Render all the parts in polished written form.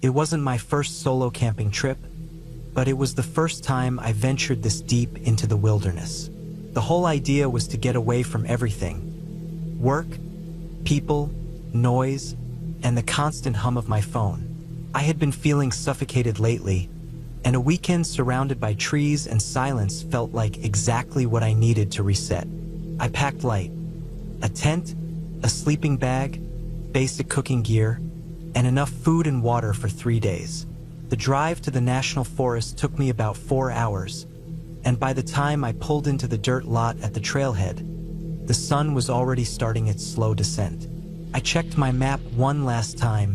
It wasn't my first solo camping trip, but it was the first time I ventured this deep into the wilderness. The whole idea was to get away from everything: work, people, noise, and the constant hum of my phone. I had been feeling suffocated lately, and a weekend surrounded by trees and silence felt like exactly what I needed to reset. I packed light: a tent, a sleeping bag, basic cooking gear, and enough food and water for 3 days. The drive to the national forest took me about 4 hours, and by the time I pulled into the dirt lot at the trailhead, the sun was already starting its slow descent. I checked my map one last time,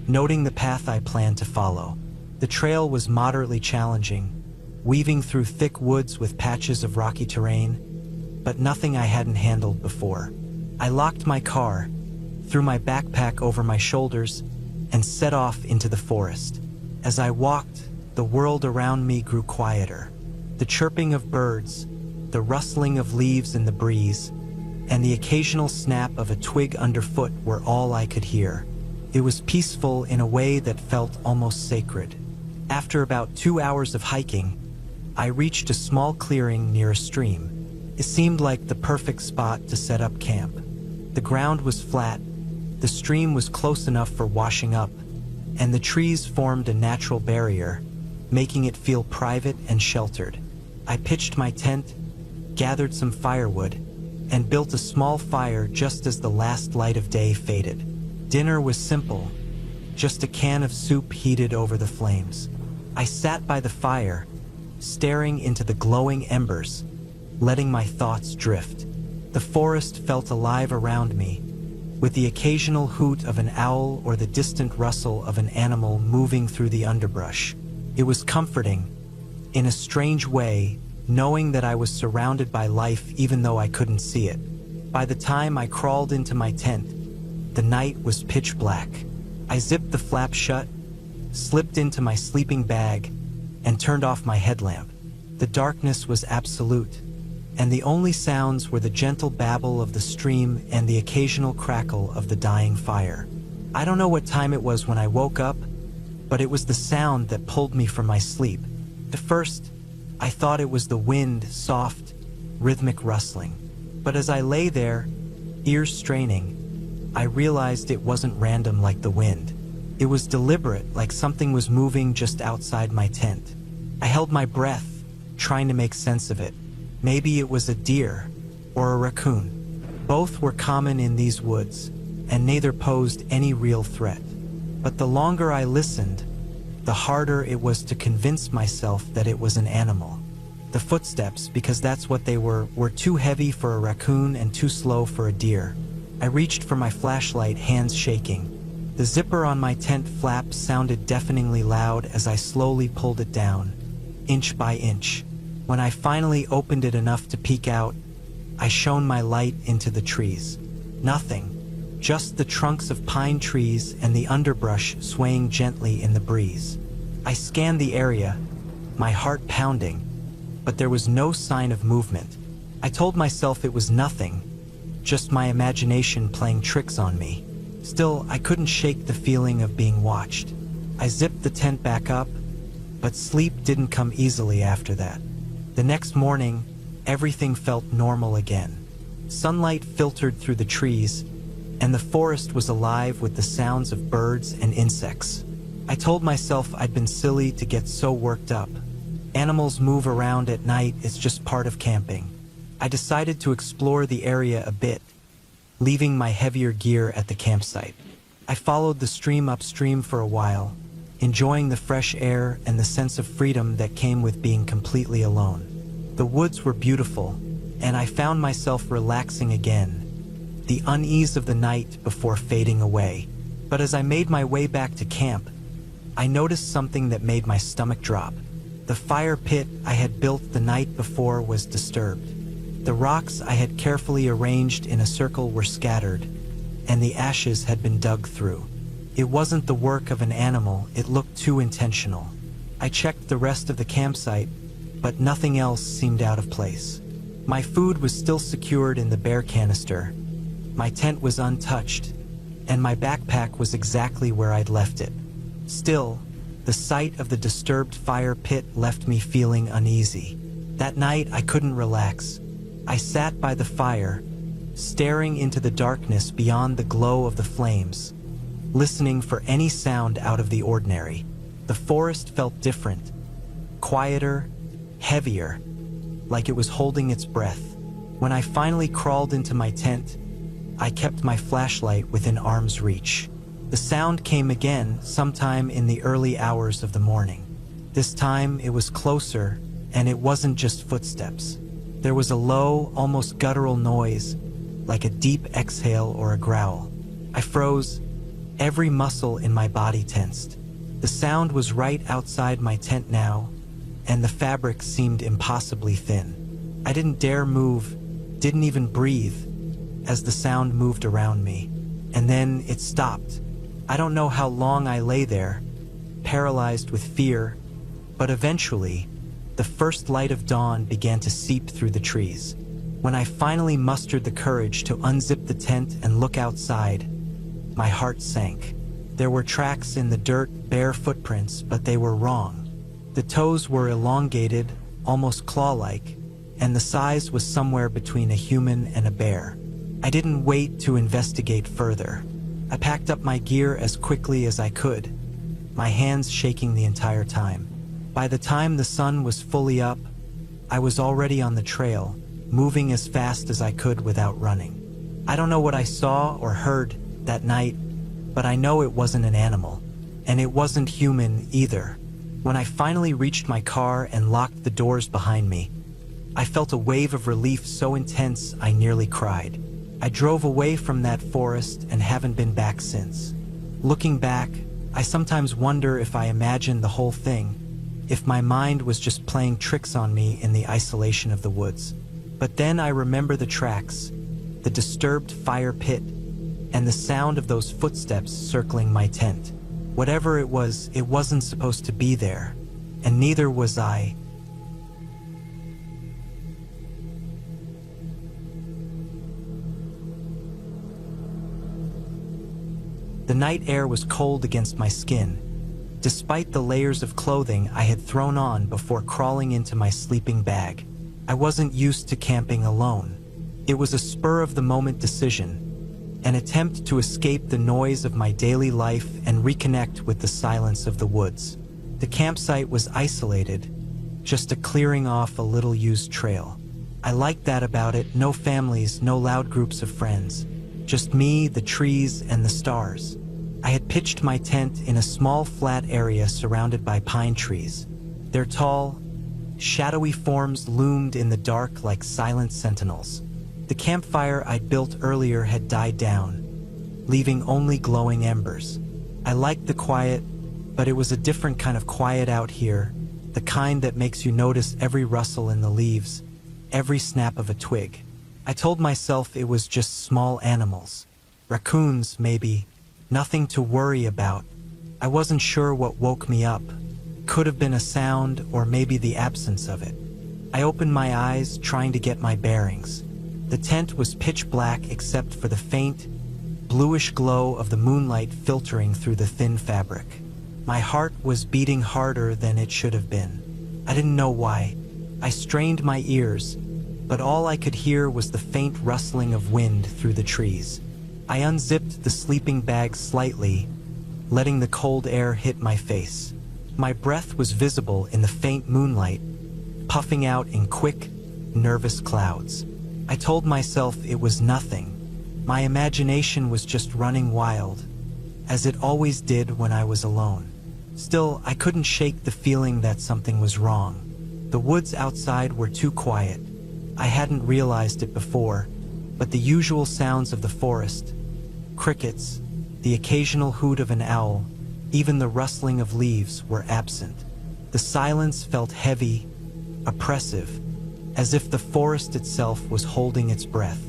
noting the path I planned to follow. The trail was moderately challenging, weaving through thick woods with patches of rocky terrain, but nothing I hadn't handled before. I locked my car, threw my backpack over my shoulders, and set off into the forest. As I walked, the world around me grew quieter. The chirping of birds, the rustling of leaves in the breeze, and the occasional snap of a twig underfoot were all I could hear. It was peaceful in a way that felt almost sacred. After about 2 hours of hiking, I reached a small clearing near a stream. It seemed like the perfect spot to set up camp. The ground was flat, the stream was close enough for washing up, and the trees formed a natural barrier, making it feel private and sheltered. I pitched my tent, gathered some firewood, and built a small fire just as the last light of day faded. Dinner was simple, just a can of soup heated over the flames. I sat by the fire, staring into the glowing embers, letting my thoughts drift. The forest felt alive around me, with the occasional hoot of an owl or the distant rustle of an animal moving through the underbrush. It was comforting, in a strange way, knowing that I was surrounded by life even though I couldn't see it. By the time I crawled into my tent, the night was pitch black. I zipped the flap shut, slipped into my sleeping bag, and turned off my headlamp. The darkness was absolute, and the only sounds were the gentle babble of the stream and the occasional crackle of the dying fire. I don't know what time it was when I woke up, but it was the sound that pulled me from my sleep. At first, I thought it was the wind, soft, rhythmic rustling. But as I lay there, ears straining, I realized it wasn't random like the wind. It was deliberate, like something was moving just outside my tent. I held my breath, trying to make sense of it. Maybe it was a deer or a raccoon. Both were common in these woods, and neither posed any real threat. But the longer I listened, the harder it was to convince myself that it was an animal. The footsteps, because that's what they were too heavy for a raccoon and too slow for a deer. I reached for my flashlight, hands shaking. The zipper on my tent flap sounded deafeningly loud as I slowly pulled it down, inch by inch. When I finally opened it enough to peek out, I shone my light into the trees. Nothing, just the trunks of pine trees and the underbrush swaying gently in the breeze. I scanned the area, my heart pounding, but there was no sign of movement. I told myself it was nothing, just my imagination playing tricks on me. Still, I couldn't shake the feeling of being watched. I zipped the tent back up, but sleep didn't come easily after that. The next morning, everything felt normal again. Sunlight filtered through the trees, and the forest was alive with the sounds of birds and insects. I told myself I'd been silly to get so worked up. Animals move around at night, it's just part of camping. I decided to explore the area a bit, leaving my heavier gear at the campsite. I followed the stream upstream for a while, enjoying the fresh air and the sense of freedom that came with being completely alone. The woods were beautiful, and I found myself relaxing again, the unease of the night before fading away. But as I made my way back to camp, I noticed something that made my stomach drop. The fire pit I had built the night before was disturbed. The rocks I had carefully arranged in a circle were scattered, and the ashes had been dug through. It wasn't the work of an animal, it looked too intentional. I checked the rest of the campsite, but nothing else seemed out of place. My food was still secured in the bear canister, my tent was untouched, and my backpack was exactly where I'd left it. Still, the sight of the disturbed fire pit left me feeling uneasy. That night, I couldn't relax. I sat by the fire, staring into the darkness beyond the glow of the flames, listening for any sound out of the ordinary. The forest felt different, quieter, heavier, like it was holding its breath. When I finally crawled into my tent, I kept my flashlight within arm's reach. The sound came again sometime in the early hours of the morning. This time it was closer, and it wasn't just footsteps. There was a low, almost guttural noise, like a deep exhale or a growl. I froze, every muscle in my body tensed. The sound was right outside my tent now, and the fabric seemed impossibly thin. I didn't dare move, didn't even breathe, as the sound moved around me. And then it stopped. I don't know how long I lay there, paralyzed with fear, but eventually, the first light of dawn began to seep through the trees. When I finally mustered the courage to unzip the tent and look outside, my heart sank. There were tracks in the dirt, bare footprints, but they were wrong. The toes were elongated, almost claw-like, and the size was somewhere between a human and a bear. I didn't wait to investigate further. I packed up my gear as quickly as I could, my hands shaking the entire time. By the time the sun was fully up, I was already on the trail, moving as fast as I could without running. I don't know what I saw or heard that night, but I know it wasn't an animal, and it wasn't human either. When I finally reached my car and locked the doors behind me, I felt a wave of relief so intense I nearly cried. I drove away from that forest and haven't been back since. Looking back, I sometimes wonder if I imagined the whole thing, if my mind was just playing tricks on me in the isolation of the woods. But then I remember the tracks, the disturbed fire pit, and the sound of those footsteps circling my tent. Whatever it wasn't supposed to be there, and neither was I. The night air was cold against my skin, despite the layers of clothing I had thrown on before crawling into my sleeping bag. I wasn't used to camping alone. It was a spur-of-the-moment decision, an attempt to escape the noise of my daily life and reconnect with the silence of the woods. The campsite was isolated, just a clearing off a little-used trail. I liked that about it. No families, no loud groups of friends. Just me, the trees, and the stars. I had pitched my tent in a small flat area surrounded by pine trees. Their tall, shadowy forms loomed in the dark like silent sentinels. The campfire I'd built earlier had died down, leaving only glowing embers. I liked the quiet, but it was a different kind of quiet out here, the kind that makes you notice every rustle in the leaves, every snap of a twig. I told myself it was just small animals. Raccoons, maybe. Nothing to worry about. I wasn't sure what woke me up. Could have been a sound, or maybe the absence of it. I opened my eyes, trying to get my bearings. The tent was pitch black except for the faint, bluish glow of the moonlight filtering through the thin fabric. My heart was beating harder than it should have been. I didn't know why. I strained my ears, but all I could hear was the faint rustling of wind through the trees. I unzipped the sleeping bag slightly, letting the cold air hit my face. My breath was visible in the faint moonlight, puffing out in quick, nervous clouds. I told myself it was nothing. My imagination was just running wild, as it always did when I was alone. Still, I couldn't shake the feeling that something was wrong. The woods outside were too quiet. I hadn't realized it before, but the usual sounds of the forest, crickets, the occasional hoot of an owl, even the rustling of leaves were absent. The silence felt heavy, oppressive, as if the forest itself was holding its breath.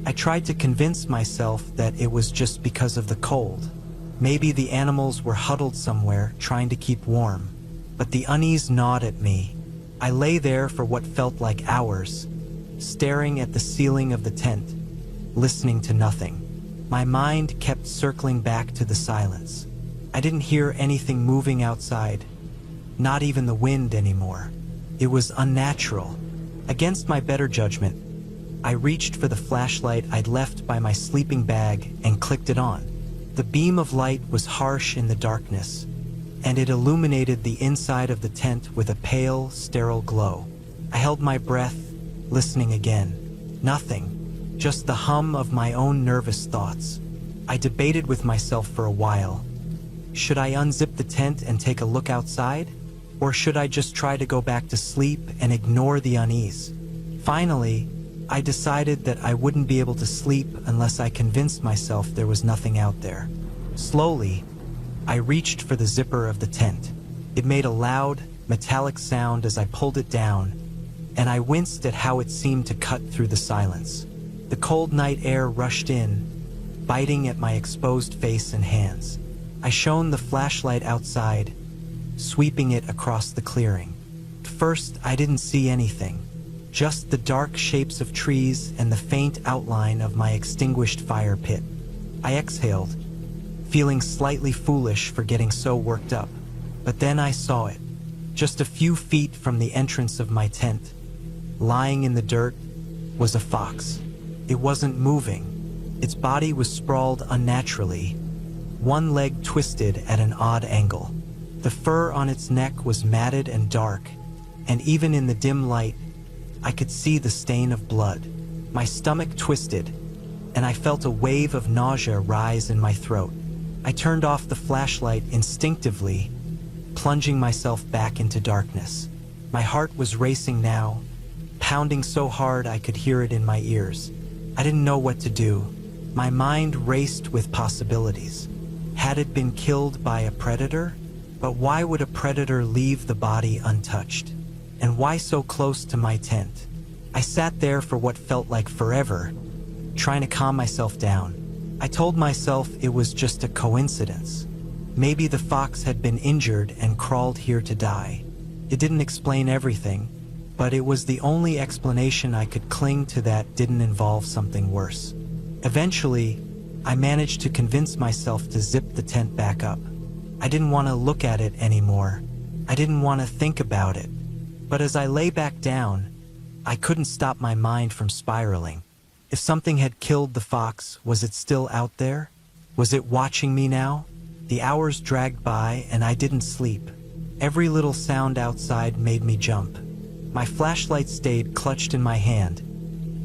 I tried to convince myself that it was just because of the cold. Maybe the animals were huddled somewhere, trying to keep warm. But the unease gnawed at me. I lay there for what felt like hours, staring at the ceiling of the tent, listening to nothing. My mind kept circling back to the silence. I didn't hear anything moving outside, not even the wind anymore. It was unnatural. Against my better judgment, I reached for the flashlight I'd left by my sleeping bag and clicked it on. The beam of light was harsh in the darkness, and it illuminated the inside of the tent with a pale, sterile glow. I held my breath, listening again. Nothing, just the hum of my own nervous thoughts. I debated with myself for a while. Should I unzip the tent and take a look outside? Or should I just try to go back to sleep and ignore the unease? Finally, I decided that I wouldn't be able to sleep unless I convinced myself there was nothing out there. Slowly, I reached for the zipper of the tent. It made a loud, metallic sound as I pulled it down, and I winced at how it seemed to cut through the silence. The cold night air rushed in, biting at my exposed face and hands. I shone the flashlight outside, sweeping it across the clearing. At first, I didn't see anything, just the dark shapes of trees and the faint outline of my extinguished fire pit. I exhaled, feeling slightly foolish for getting so worked up. But then I saw it, just a few feet from the entrance of my tent. Lying in the dirt was a fox. It wasn't moving. Its body was sprawled unnaturally, one leg twisted at an odd angle. The fur on its neck was matted and dark, and even in the dim light, I could see the stain of blood. My stomach twisted, and I felt a wave of nausea rise in my throat. I turned off the flashlight instinctively, plunging myself back into darkness. My heart was racing now, pounding so hard I could hear it in my ears. I didn't know what to do. My mind raced with possibilities. Had it been killed by a predator? But why would a predator leave the body untouched? And why so close to my tent? I sat there for what felt like forever, trying to calm myself down. I told myself it was just a coincidence. Maybe the fox had been injured and crawled here to die. It didn't explain everything, but it was the only explanation I could cling to that didn't involve something worse. Eventually, I managed to convince myself to zip the tent back up. I didn't want to look at it anymore. I didn't want to think about it. But as I lay back down, I couldn't stop my mind from spiraling. If something had killed the fox, was it still out there? Was it watching me now? The hours dragged by and I didn't sleep. Every little sound outside made me jump. My flashlight stayed clutched in my hand,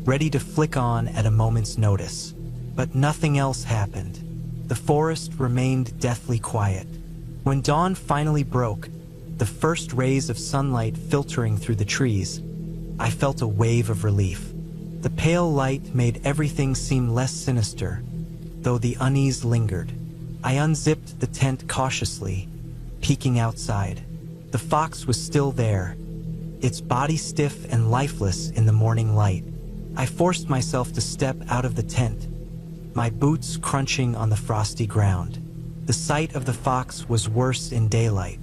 ready to flick on at a moment's notice. But nothing else happened. The forest remained deathly quiet. When dawn finally broke, the first rays of sunlight filtering through the trees, I felt a wave of relief. The pale light made everything seem less sinister, though the unease lingered. I unzipped the tent cautiously, peeking outside. The fox was still there, its body stiff and lifeless in the morning light. I forced myself to step out of the tent, my boots crunching on the frosty ground. The sight of the fox was worse in daylight.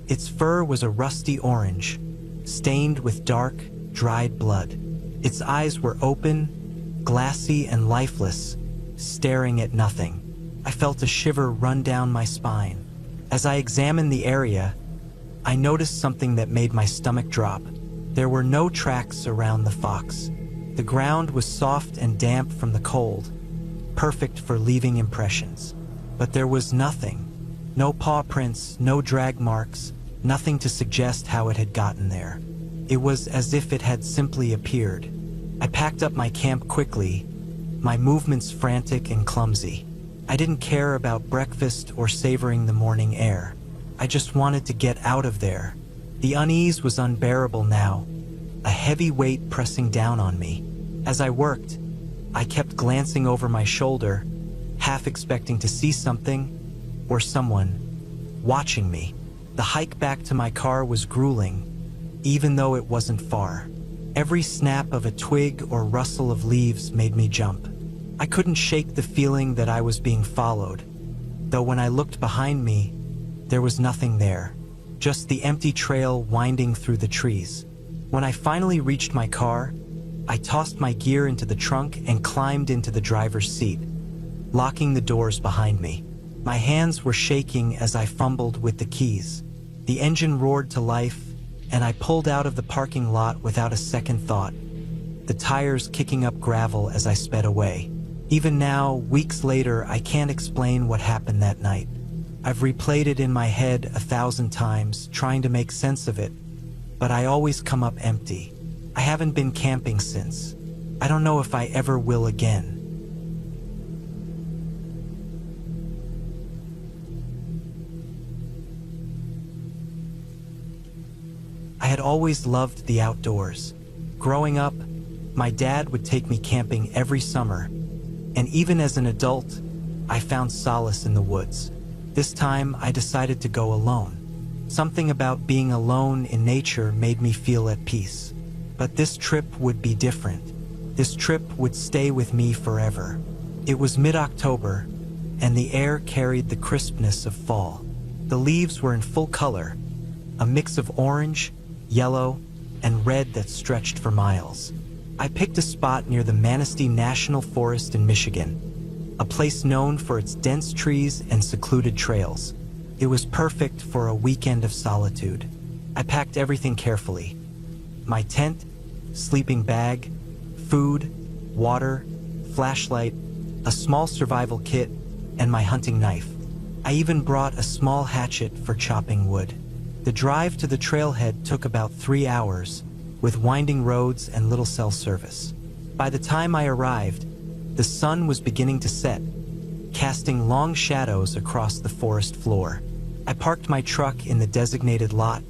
Its fur was a rusty orange, stained with dark, dried blood. Its eyes were open, glassy and lifeless, staring at nothing. I felt a shiver run down my spine. As I examined the area, I noticed something that made my stomach drop. There were no tracks around the fox. The ground was soft and damp from the cold, perfect for leaving impressions. But there was nothing. No paw prints, no drag marks, nothing to suggest how it had gotten there. It was as if it had simply appeared. I packed up my camp quickly, my movements frantic and clumsy. I didn't care about breakfast or savoring the morning air. I just wanted to get out of there. The unease was unbearable now, a heavy weight pressing down on me. As I worked, I kept glancing over my shoulder, half expecting to see something or someone watching me. The hike back to my car was grueling, even though it wasn't far. Every snap of a twig or rustle of leaves made me jump. I couldn't shake the feeling that I was being followed, though when I looked behind me, there was nothing there, just the empty trail winding through the trees. When I finally reached my car, I tossed my gear into the trunk and climbed into the driver's seat, locking the doors behind me. My hands were shaking as I fumbled with the keys. The engine roared to life, and I pulled out of the parking lot without a second thought, the tires kicking up gravel as I sped away. Even now, weeks later, I can't explain what happened that night. I've replayed it in my head 1,000 times, trying to make sense of it, but I always come up empty. I haven't been camping since. I don't know if I ever will again. I had always loved the outdoors. Growing up, my dad would take me camping every summer, and even as an adult, I found solace in the woods. This time, I decided to go alone. Something about being alone in nature made me feel at peace. But this trip would be different. This trip would stay with me forever. It was mid-October, and the air carried the crispness of fall. The leaves were in full color, a mix of orange, yellow, and red that stretched for miles. I picked a spot near the Manistee National Forest in Michigan, a place known for its dense trees and secluded trails. It was perfect for a weekend of solitude. I packed everything carefully: my tent, sleeping bag, food, water, flashlight, a small survival kit, and my hunting knife. I even brought a small hatchet for chopping wood. The drive to the trailhead took about 3 hours, with winding roads and little cell service. By the time I arrived, the sun was beginning to set, casting long shadows across the forest floor. I parked my truck in the designated lot,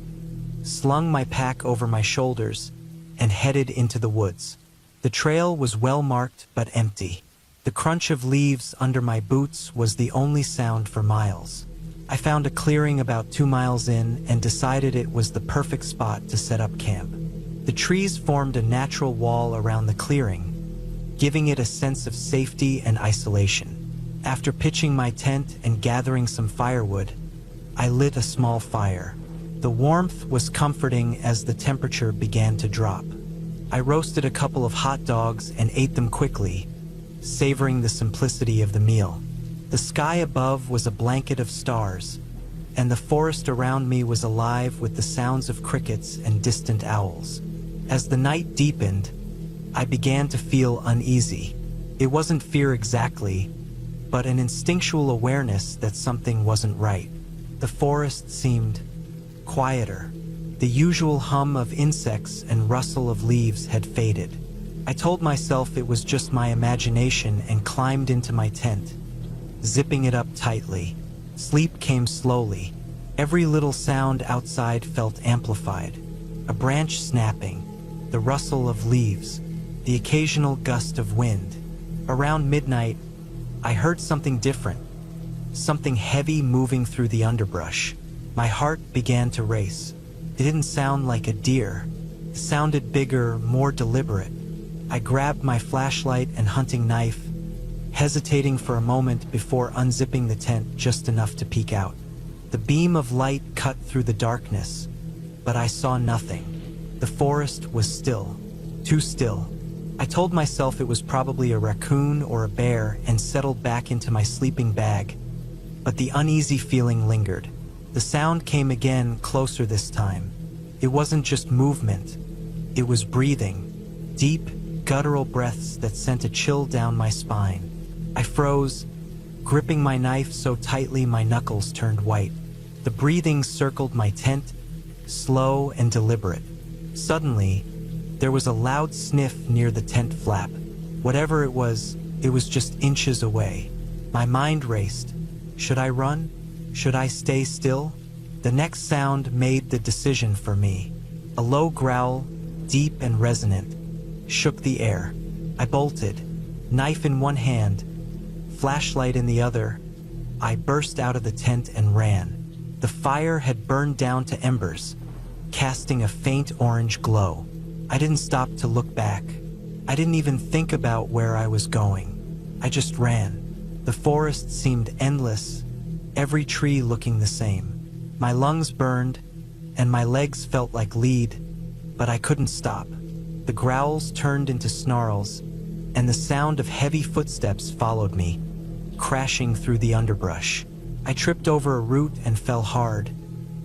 slung my pack over my shoulders, and headed into the woods. The trail was well marked but empty. The crunch of leaves under my boots was the only sound for miles. I found a clearing about 2 miles in and decided it was the perfect spot to set up camp. The trees formed a natural wall around the clearing, giving it a sense of safety and isolation. After pitching my tent and gathering some firewood, I lit a small fire. The warmth was comforting as the temperature began to drop. I roasted a couple of hot dogs and ate them quickly, savoring the simplicity of the meal. The sky above was a blanket of stars, and the forest around me was alive with the sounds of crickets and distant owls. As the night deepened, I began to feel uneasy. It wasn't fear exactly, but an instinctual awareness that something wasn't right. The forest seemed quieter. The usual hum of insects and rustle of leaves had faded. I told myself it was just my imagination and climbed into my tent, zipping it up tightly. Sleep came slowly. Every little sound outside felt amplified. A branch snapping, the rustle of leaves, the occasional gust of wind. Around midnight, I heard something different, something heavy moving through the underbrush. My heart began to race. It didn't sound like a deer. It sounded bigger, more deliberate. I grabbed my flashlight and hunting knife, hesitating for a moment before unzipping the tent just enough to peek out. The beam of light cut through the darkness, but I saw nothing. The forest was still, too still. I told myself it was probably a raccoon or a bear and settled back into my sleeping bag, but the uneasy feeling lingered. The sound came again, closer this time. It wasn't just movement, it was breathing, deep, guttural breaths that sent a chill down my spine. I froze, gripping my knife so tightly my knuckles turned white. The breathing circled my tent, slow and deliberate. Suddenly, there was a loud sniff near the tent flap. Whatever it was just inches away. My mind raced. Should I run? Should I stay still? The next sound made the decision for me. A low growl, deep and resonant, shook the air. I bolted, knife in one hand, flashlight in the other. I burst out of the tent and ran. The fire had burned down to embers, casting a faint orange glow. I didn't stop to look back. I didn't even think about where I was going. I just ran. The forest seemed endless, every tree looking the same. My lungs burned, and my legs felt like lead, but I couldn't stop. The growls turned into snarls, and the sound of heavy footsteps followed me, crashing through the underbrush. I tripped over a root and fell hard,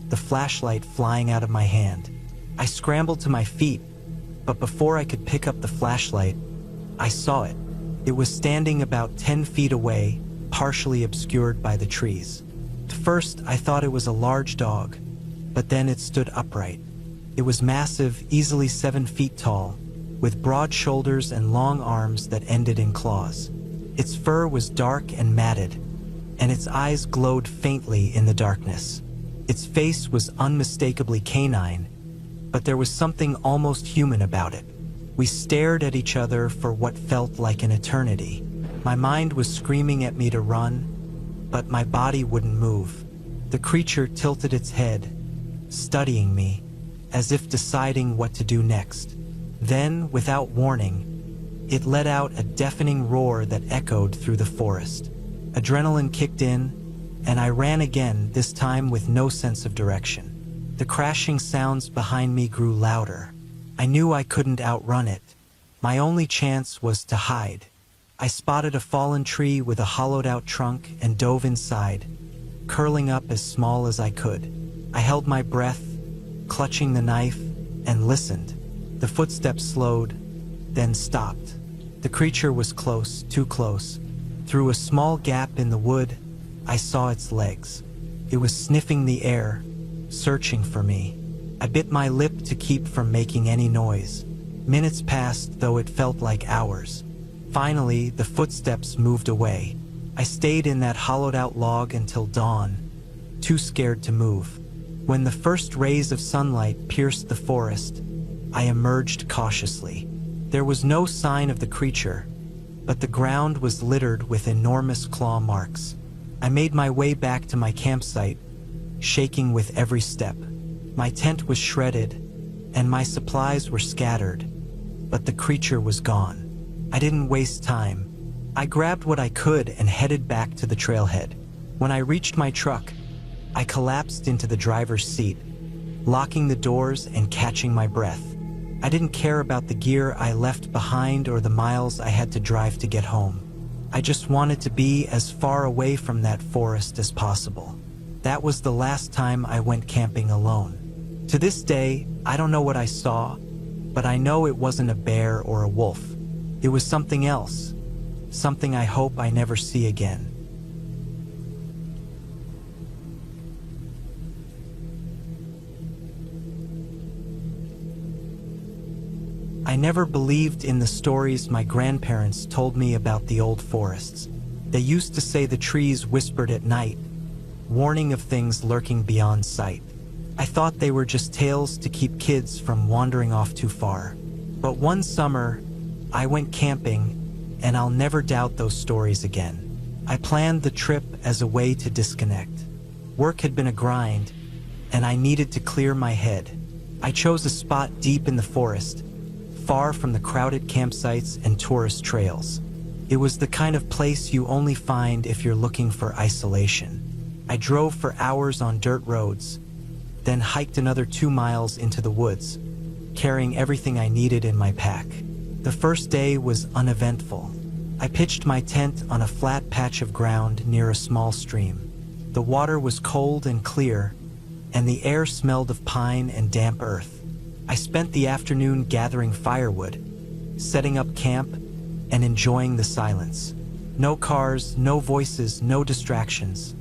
the flashlight flying out of my hand. I scrambled to my feet, but before I could pick up the flashlight, I saw it. It was standing about 10 feet away, partially obscured by the trees. At first, I thought it was a large dog, but then it stood upright. It was massive, easily 7 feet tall, with broad shoulders and long arms that ended in claws. Its fur was dark and matted, and its eyes glowed faintly in the darkness. Its face was unmistakably canine, but there was something almost human about it. We stared at each other for what felt like an eternity. My mind was screaming at me to run, but my body wouldn't move. The creature tilted its head, studying me, as if deciding what to do next. Then, without warning, it let out a deafening roar that echoed through the forest. Adrenaline kicked in, and I ran again, this time with no sense of direction. The crashing sounds behind me grew louder. I knew I couldn't outrun it. My only chance was to hide. I spotted a fallen tree with a hollowed-out trunk and dove inside, curling up as small as I could. I held my breath, clutching the knife, and listened. The footsteps slowed, then stopped. The creature was close, too close. Through a small gap in the wood, I saw its legs. It was sniffing the air, searching for me. I bit my lip to keep from making any noise. Minutes passed, though it felt like hours. Finally, the footsteps moved away. I stayed in that hollowed-out log until dawn, too scared to move. When the first rays of sunlight pierced the forest, I emerged cautiously. There was no sign of the creature, but the ground was littered with enormous claw marks. I made my way back to my campsite, shaking with every step. My tent was shredded, and my supplies were scattered, but the creature was gone. I didn't waste time. I grabbed what I could and headed back to the trailhead. When I reached my truck, I collapsed into the driver's seat, locking the doors and catching my breath. I didn't care about the gear I left behind or the miles I had to drive to get home. I just wanted to be as far away from that forest as possible. That was the last time I went camping alone. To this day, I don't know what I saw, but I know it wasn't a bear or a wolf. It was something else, something I hope I never see again. I never believed in the stories my grandparents told me about the old forests. They used to say the trees whispered at night, warning of things lurking beyond sight. I thought they were just tales to keep kids from wandering off too far. But one summer, I went camping, and I'll never doubt those stories again. I planned the trip as a way to disconnect. Work had been a grind, and I needed to clear my head. I chose a spot deep in the forest, far from the crowded campsites and tourist trails. It was the kind of place you only find if you're looking for isolation. I drove for hours on dirt roads, then hiked another 2 miles into the woods, carrying everything I needed in my pack. The first day was uneventful. I pitched my tent on a flat patch of ground near a small stream. The water was cold and clear, and the air smelled of pine and damp earth. I spent the afternoon gathering firewood, setting up camp, and enjoying the silence. No cars, no voices, no distractions.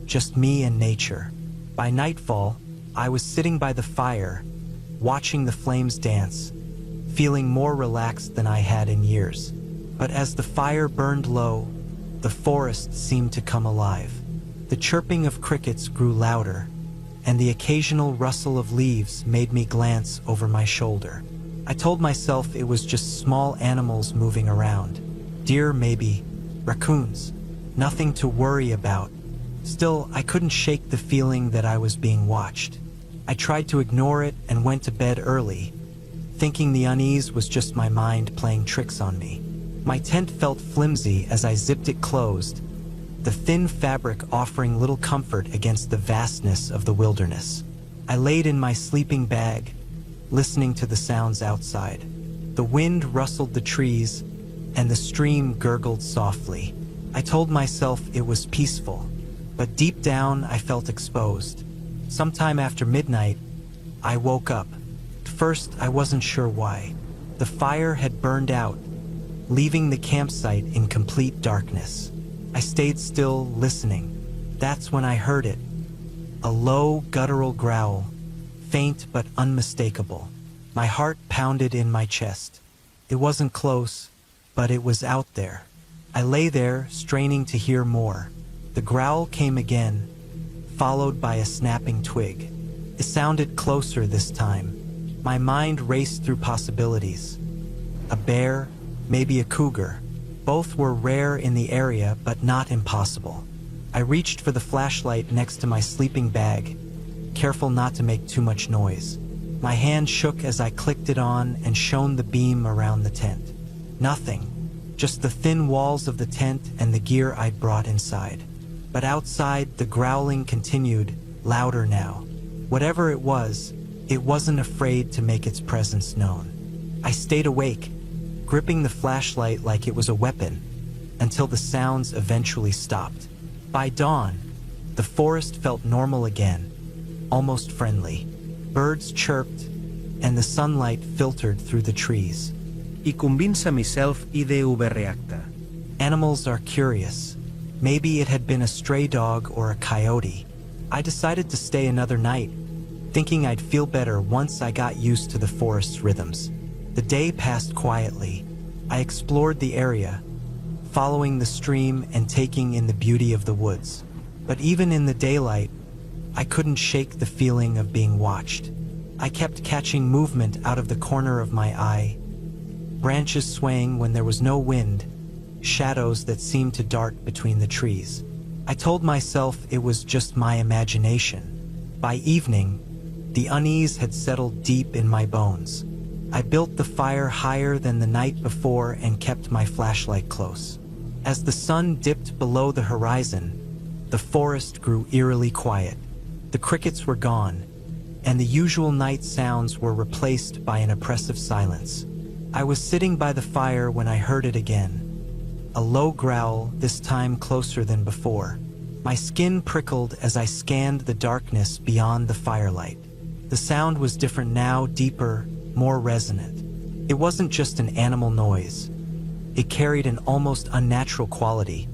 Just me and nature. By nightfall, I was sitting by the fire, watching the flames dance, feeling more relaxed than I had in years. But as the fire burned low, the forest seemed to come alive. The chirping of crickets grew louder, and the occasional rustle of leaves made me glance over my shoulder. I told myself it was just small animals moving around. Deer, maybe. Raccoons. Nothing to worry about. Still, I couldn't shake the feeling that I was being watched. I tried to ignore it and went to bed early, thinking the unease was just my mind playing tricks on me. My tent felt flimsy as I zipped it closed, the thin fabric offering little comfort against the vastness of the wilderness. I laid in my sleeping bag, listening to the sounds outside. The wind rustled the trees, and the stream gurgled softly. I told myself it was peaceful, but deep down I felt exposed. Sometime after midnight, I woke up. At first, I wasn't sure why. The fire had burned out, leaving the campsite in complete darkness. I stayed still, listening. That's when I heard it. A low, guttural growl, faint but unmistakable. My heart pounded in my chest. It wasn't close, but it was out there. I lay there, straining to hear more. The growl came again, followed by a snapping twig. It sounded closer this time. My mind raced through possibilities. A bear, maybe a cougar. Both were rare in the area, but not impossible. I reached for the flashlight next to my sleeping bag, careful not to make too much noise. My hand shook as I clicked it on and shone the beam around the tent. Nothing, just the thin walls of the tent and the gear I'd brought inside. But outside, the growling continued, louder now. Whatever it wasn't afraid to make its presence known. I stayed awake, gripping the flashlight like it was a weapon, until the sounds eventually stopped. By dawn, the forest felt normal again, almost friendly. Birds chirped, and the sunlight filtered through the trees. I convinse myself I de overreacta. Animals are curious. Maybe it had been a stray dog or a coyote. I decided to stay another night, thinking I'd feel better once I got used to the forest's rhythms. The day passed quietly. I explored the area, following the stream and taking in the beauty of the woods. But even in the daylight, I couldn't shake the feeling of being watched. I kept catching movement out of the corner of my eye, branches swaying when there was no wind, shadows that seemed to dart between the trees. I told myself it was just my imagination. By evening, the unease had settled deep in my bones. I built the fire higher than the night before and kept my flashlight close. As the sun dipped below the horizon, the forest grew eerily quiet. The crickets were gone, and the usual night sounds were replaced by an oppressive silence. I was sitting by the fire when I heard it again. A low growl, this time closer than before. My skin prickled as I scanned the darkness beyond the firelight. The sound was different now, deeper, more resonant. It wasn't just an animal noise. It carried an almost unnatural quality,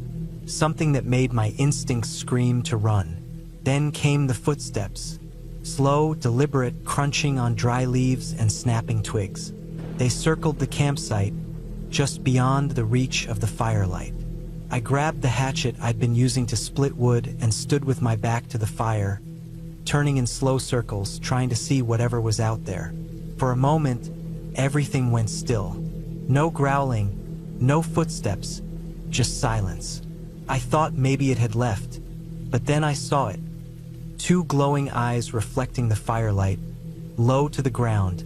something that made my instincts scream to run. Then came the footsteps, slow, deliberate, crunching on dry leaves and snapping twigs. They circled the campsite, just beyond the reach of the firelight. I grabbed the hatchet I'd been using to split wood and stood with my back to the fire, turning in slow circles, trying to see whatever was out there. For a moment, everything went still. No growling, no footsteps, just silence. I thought maybe it had left, but then I saw it. Two glowing eyes reflecting the firelight, low to the ground,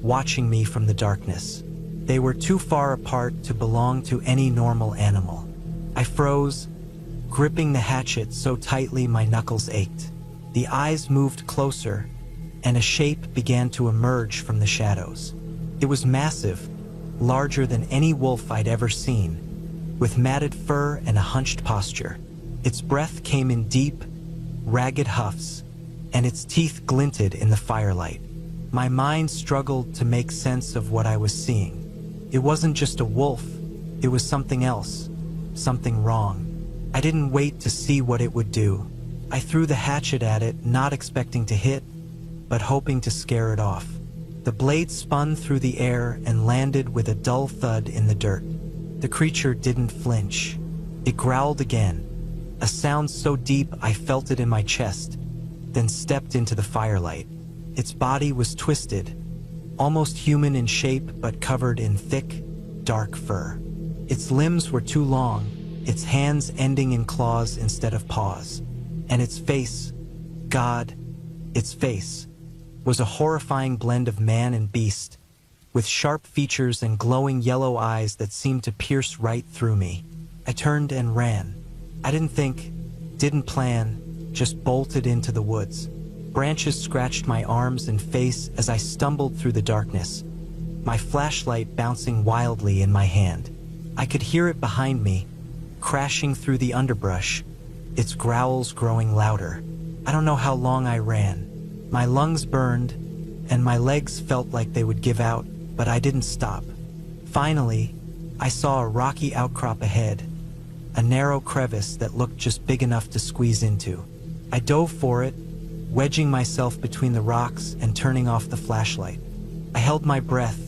watching me from the darkness. They were too far apart to belong to any normal animal. I froze, gripping the hatchet so tightly my knuckles ached. The eyes moved closer, and a shape began to emerge from the shadows. It was massive, larger than any wolf I'd ever seen, with matted fur and a hunched posture. Its breath came in deep, ragged huffs, and its teeth glinted in the firelight. My mind struggled to make sense of what I was seeing. It wasn't just a wolf, it was something else, something wrong. I didn't wait to see what it would do. I threw the hatchet at it, not expecting to hit, but hoping to scare it off. The blade spun through the air and landed with a dull thud in the dirt. The creature didn't flinch. It growled again, a sound so deep I felt it in my chest, then stepped into the firelight. Its body was twisted, almost human in shape but covered in thick, dark fur. Its limbs were too long, its hands ending in claws instead of paws. And its face, God, its face, was a horrifying blend of man and beast, with sharp features and glowing yellow eyes that seemed to pierce right through me. I turned and ran. I didn't think, didn't plan, just bolted into the woods. Branches scratched my arms and face as I stumbled through the darkness, my flashlight bouncing wildly in my hand. I could hear it behind me, crashing through the underbrush, its growls growing louder. I don't know how long I ran. My lungs burned, and my legs felt like they would give out, but I didn't stop. Finally, I saw a rocky outcrop ahead, a narrow crevice that looked just big enough to squeeze into. I dove for it, wedging myself between the rocks and turning off the flashlight. I held my breath,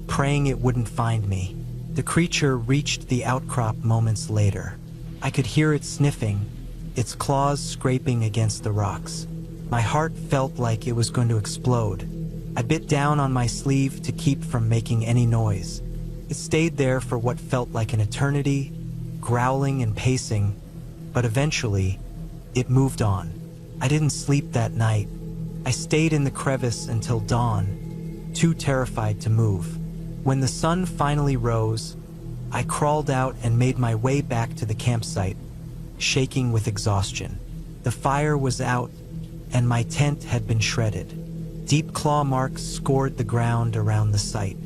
praying it wouldn't find me. The creature reached the outcrop moments later. I could hear it sniffing, its claws scraping against the rocks. My heart felt like it was going to explode. I bit down on my sleeve to keep from making any noise. It stayed there for what felt like an eternity, growling and pacing, but eventually, it moved on. I didn't sleep that night. I stayed in the crevice until dawn, too terrified to move. When the sun finally rose, I crawled out and made my way back to the campsite, shaking with exhaustion. The fire was out, and my tent had been shredded. Deep claw marks scored the ground around the site.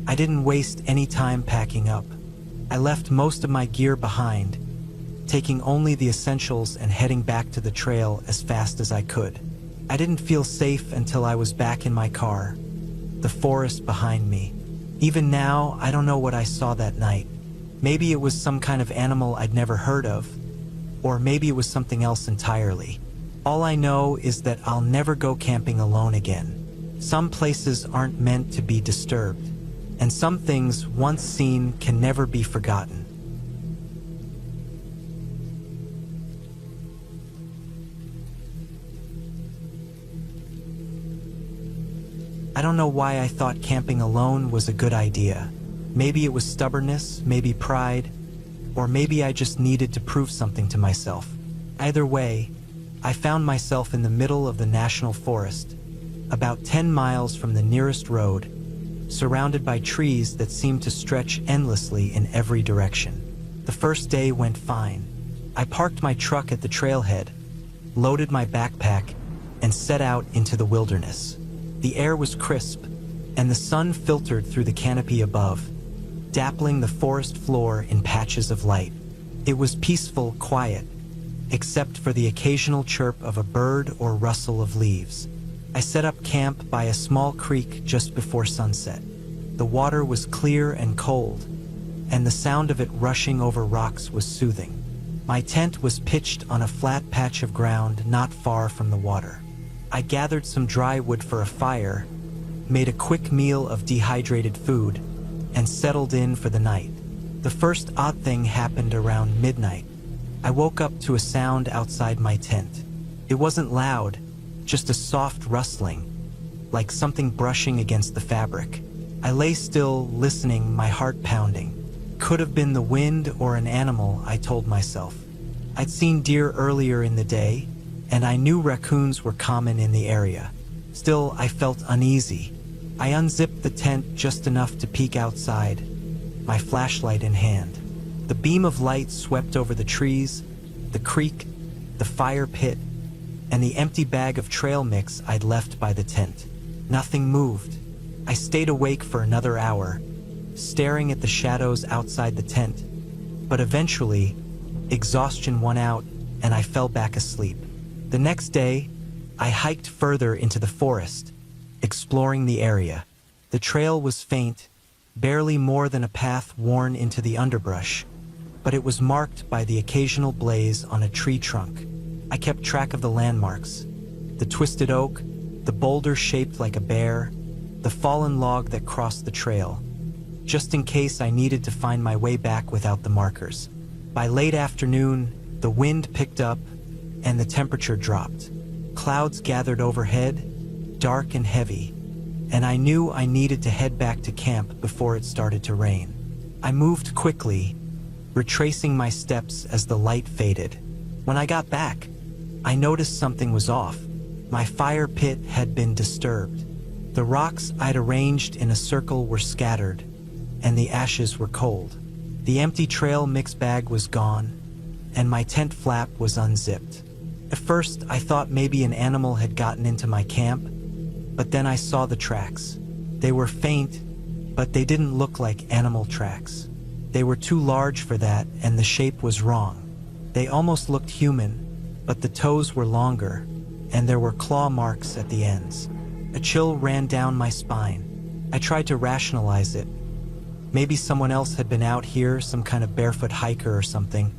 I didn't waste any time packing up. I left most of my gear behind, taking only the essentials and heading back to the trail as fast as I could. I didn't feel safe until I was back in my car, the forest behind me. Even now, I don't know what I saw that night. Maybe it was some kind of animal I'd never heard of, or maybe it was something else entirely. All I know is that I'll never go camping alone again. Some places aren't meant to be disturbed, and some things once seen can never be forgotten. I don't know why I thought camping alone was a good idea. Maybe it was stubbornness, maybe pride, or maybe I just needed to prove something to myself. Either way, I found myself in the middle of the national forest, about 10 miles from the nearest road, surrounded by trees that seemed to stretch endlessly in every direction. The first day went fine. I parked my truck at the trailhead, loaded my backpack, and set out into the wilderness. The air was crisp, and the sun filtered through the canopy above, dappling the forest floor in patches of light. It was peaceful, quiet, except for the occasional chirp of a bird or rustle of leaves. I set up camp by a small creek just before sunset. The water was clear and cold, and the sound of it rushing over rocks was soothing. My tent was pitched on a flat patch of ground not far from the water. I gathered some dry wood for a fire, made a quick meal of dehydrated food, and settled in for the night. The first odd thing happened around midnight. I woke up to a sound outside my tent. It wasn't loud, just a soft rustling, like something brushing against the fabric. I lay still, listening, my heart pounding. Could have been the wind or an animal, I told myself. I'd seen deer earlier in the day, and I knew raccoons were common in the area. Still, I felt uneasy. I unzipped the tent just enough to peek outside, my flashlight in hand. The beam of light swept over the trees, the creek, the fire pit, and the empty bag of trail mix I'd left by the tent. Nothing moved. I stayed awake for another hour, staring at the shadows outside the tent, but eventually, exhaustion won out and I fell back asleep. The next day, I hiked further into the forest, exploring the area. The trail was faint, barely more than a path worn into the underbrush, but it was marked by the occasional blaze on a tree trunk. I kept track of the landmarks: the twisted oak, the boulder shaped like a bear, the fallen log that crossed the trail, just in case I needed to find my way back without the markers. By late afternoon, the wind picked up and the temperature dropped. Clouds gathered overhead, dark and heavy, and I knew I needed to head back to camp before it started to rain. I moved quickly, retracing my steps as the light faded. When I got back, I noticed something was off. My fire pit had been disturbed. The rocks I'd arranged in a circle were scattered, and the ashes were cold. The empty trail mix bag was gone, and my tent flap was unzipped. At first, I thought maybe an animal had gotten into my camp, but then I saw the tracks. They were faint, but they didn't look like animal tracks. They were too large for that, and the shape was wrong. They almost looked human, but the toes were longer, and there were claw marks at the ends. A chill ran down my spine. I tried to rationalize it. Maybe someone else had been out here, some kind of barefoot hiker or something,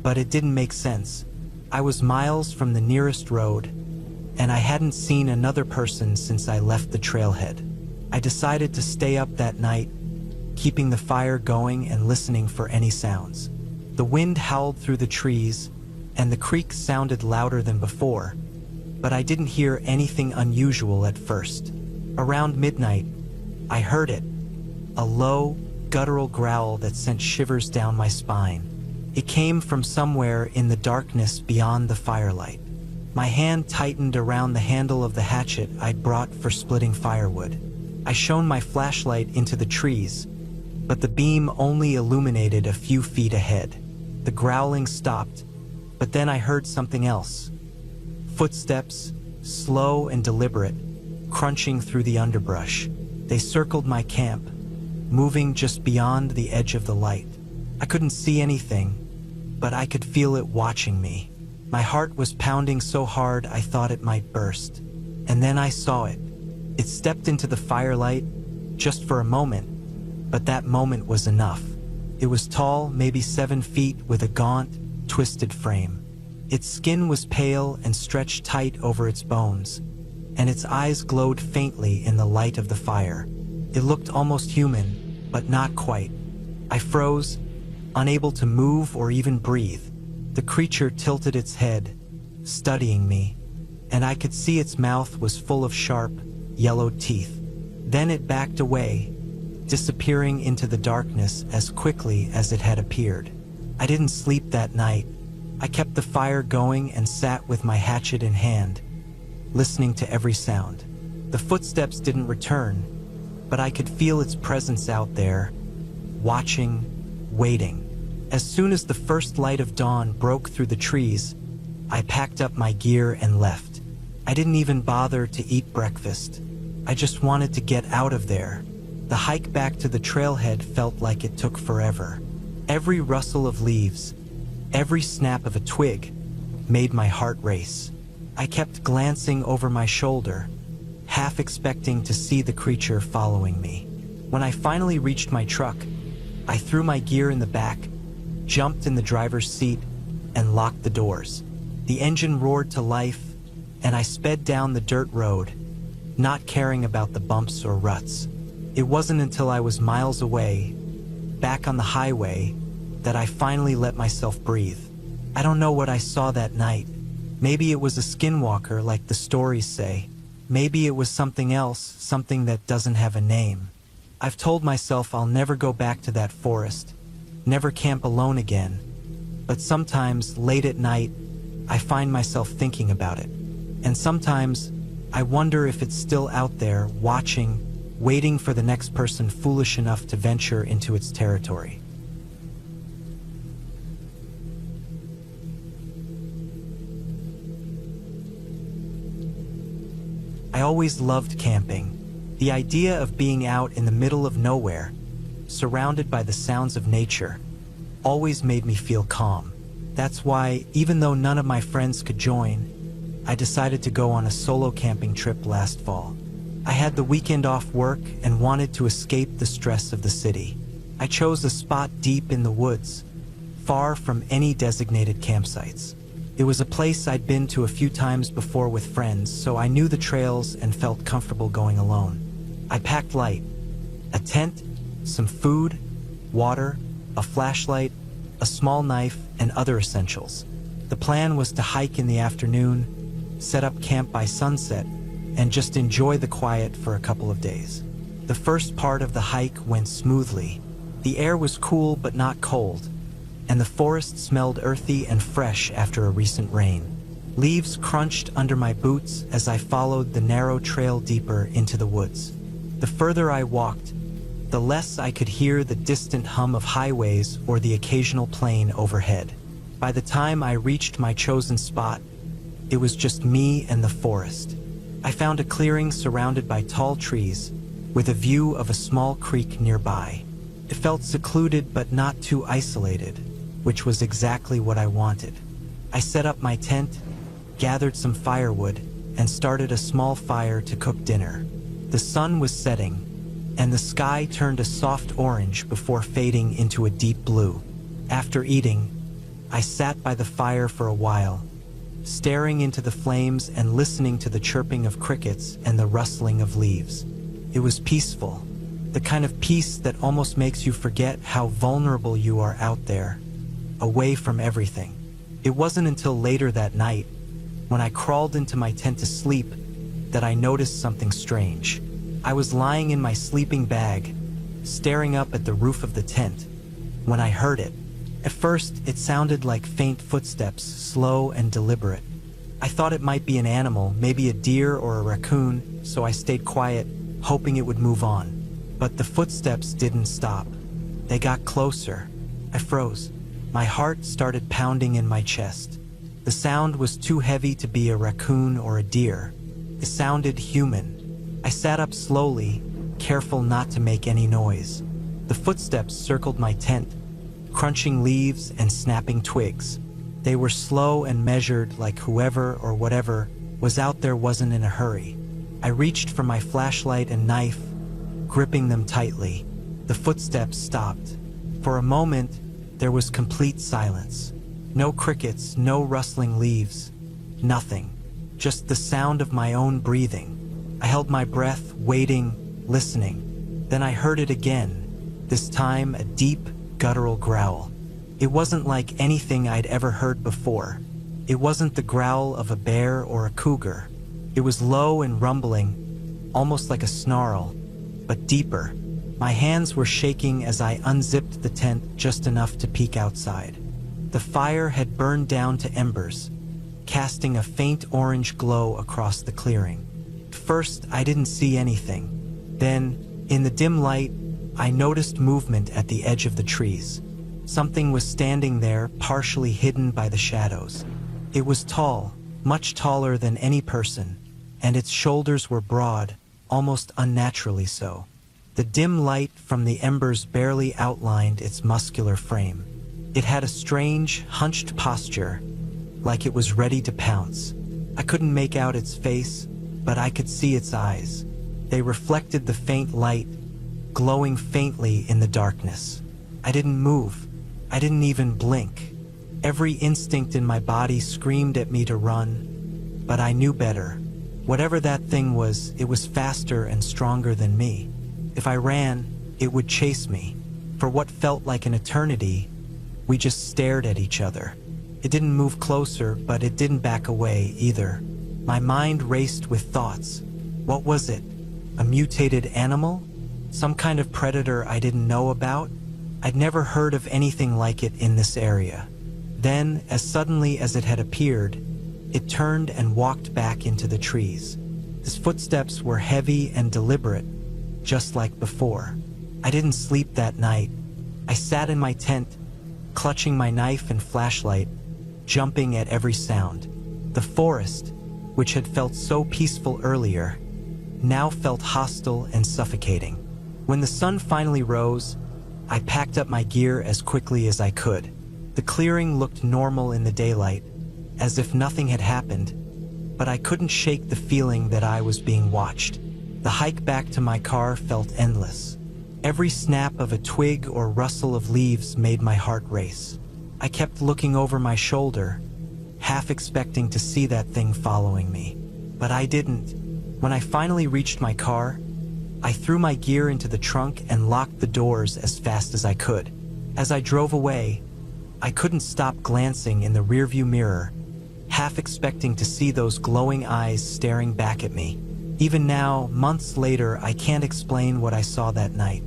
but it didn't make sense. I was miles from the nearest road, and I hadn't seen another person since I left the trailhead. I decided to stay up that night, keeping the fire going and listening for any sounds. The wind howled through the trees, and the creek sounded louder than before, but I didn't hear anything unusual at first. Around midnight, I heard it, a low, guttural growl that sent shivers down my spine. It came from somewhere in the darkness beyond the firelight. My hand tightened around the handle of the hatchet I'd brought for splitting firewood. I shone my flashlight into the trees, but the beam only illuminated a few feet ahead. The growling stopped, but then I heard something else. Footsteps, slow and deliberate, crunching through the underbrush. They circled my camp, moving just beyond the edge of the light. I couldn't see anything, but I could feel it watching me. My heart was pounding so hard I thought it might burst. And then I saw it. It stepped into the firelight, just for a moment, but that moment was enough. It was tall, maybe 7 feet, with a gaunt, twisted frame. Its skin was pale and stretched tight over its bones, and its eyes glowed faintly in the light of the fire. It looked almost human, but not quite. I froze, unable to move or even breathe. The creature tilted its head, studying me, and I could see its mouth was full of sharp, yellowed teeth. Then it backed away, disappearing into the darkness as quickly as it had appeared. I didn't sleep that night. I kept the fire going and sat with my hatchet in hand, listening to every sound. The footsteps didn't return, but I could feel its presence out there, watching, waiting. As soon as the first light of dawn broke through the trees, I packed up my gear and left. I didn't even bother to eat breakfast. I just wanted to get out of there. The hike back to the trailhead felt like it took forever. Every rustle of leaves, every snap of a twig, made my heart race. I kept glancing over my shoulder, half expecting to see the creature following me. When I finally reached my truck, I threw my gear in the back, jumped in the driver's seat, and locked the doors. The engine roared to life, and I sped down the dirt road, not caring about the bumps or ruts. It wasn't until I was miles away, back on the highway, that I finally let myself breathe. I don't know what I saw that night. Maybe it was a skinwalker like the stories say. Maybe it was something else, something that doesn't have a name. I've told myself I'll never go back to that forest, never camp alone again. But sometimes, late at night, I find myself thinking about it. And sometimes, I wonder if it's still out there, watching, waiting for the next person foolish enough to venture into its territory. I always loved camping. The idea of being out in the middle of nowhere, surrounded by the sounds of nature, always made me feel calm. That's why, even though none of my friends could join, I decided to go on a solo camping trip last fall. I had the weekend off work and wanted to escape the stress of the city. I chose a spot deep in the woods, far from any designated campsites. It was a place I'd been to a few times before with friends, so I knew the trails and felt comfortable going alone. I packed light: a tent, some food, water, a flashlight, a small knife, and other essentials. The plan was to hike in the afternoon, set up camp by sunset, and just enjoy the quiet for a couple of days. The first part of the hike went smoothly. The air was cool but not cold, and the forest smelled earthy and fresh after a recent rain. Leaves crunched under my boots as I followed the narrow trail deeper into the woods. The further I walked, the less I could hear the distant hum of highways or the occasional plane overhead. By the time I reached my chosen spot, it was just me and the forest. I found a clearing surrounded by tall trees, with a view of a small creek nearby. It felt secluded but not too isolated. which was exactly what I wanted. I set up my tent, gathered some firewood, and started a small fire to cook dinner. The sun was setting, and the sky turned a soft orange before fading into a deep blue. After eating, I sat by the fire for a while, staring into the flames and listening to the chirping of crickets and the rustling of leaves. It was peaceful, the kind of peace that almost makes you forget how vulnerable you are out there, away from everything. It wasn't until later that night, when I crawled into my tent to sleep, that I noticed something strange. I was lying in my sleeping bag, staring up at the roof of the tent, when I heard it. At first, it sounded like faint footsteps, slow and deliberate. I thought it might be an animal, maybe a deer or a raccoon, so I stayed quiet, hoping it would move on. But the footsteps didn't stop. They got closer. I froze. My heart started pounding in my chest. The sound was too heavy to be a raccoon or a deer. It sounded human. I sat up slowly, careful not to make any noise. The footsteps circled my tent, crunching leaves and snapping twigs. They were slow and measured, like whoever or whatever was out there wasn't in a hurry. I reached for my flashlight and knife, gripping them tightly. The footsteps stopped. For a moment, there was complete silence. No crickets, no rustling leaves, nothing. Just the sound of my own breathing. I held my breath, waiting, listening. Then I heard it again, this time a deep, guttural growl. It wasn't like anything I'd ever heard before. It wasn't the growl of a bear or a cougar. It was low and rumbling, almost like a snarl, but deeper. My hands were shaking as I unzipped the tent just enough to peek outside. The fire had burned down to embers, casting a faint orange glow across the clearing. At first, I didn't see anything. Then, in the dim light, I noticed movement at the edge of the trees. Something was standing there, partially hidden by the shadows. It was tall, much taller than any person, and its shoulders were broad, almost unnaturally so. The dim light from the embers barely outlined its muscular frame. It had a strange, hunched posture, like it was ready to pounce. I couldn't make out its face, but I could see its eyes. They reflected the faint light, glowing faintly in the darkness. I didn't move. I didn't even blink. Every instinct in my body screamed at me to run, but I knew better. Whatever that thing was, it was faster and stronger than me. If I ran, it would chase me. For what felt like an eternity, we just stared at each other. It didn't move closer, but it didn't back away either. My mind raced with thoughts. What was it? A mutated animal? Some kind of predator I didn't know about? I'd never heard of anything like it in this area. Then, as suddenly as it had appeared, it turned and walked back into the trees. His footsteps were heavy and deliberate, just like before. I didn't sleep that night. I sat in my tent, clutching my knife and flashlight, jumping at every sound. The forest, which had felt so peaceful earlier, now felt hostile and suffocating. When the sun finally rose, I packed up my gear as quickly as I could. The clearing looked normal in the daylight, as if nothing had happened, but I couldn't shake the feeling that I was being watched. The hike back to my car felt endless. Every snap of a twig or rustle of leaves made my heart race. I kept looking over my shoulder, half expecting to see that thing following me. But I didn't. When I finally reached my car, I threw my gear into the trunk and locked the doors as fast as I could. As I drove away, I couldn't stop glancing in the rearview mirror, half expecting to see those glowing eyes staring back at me. Even now, months later, I can't explain what I saw that night.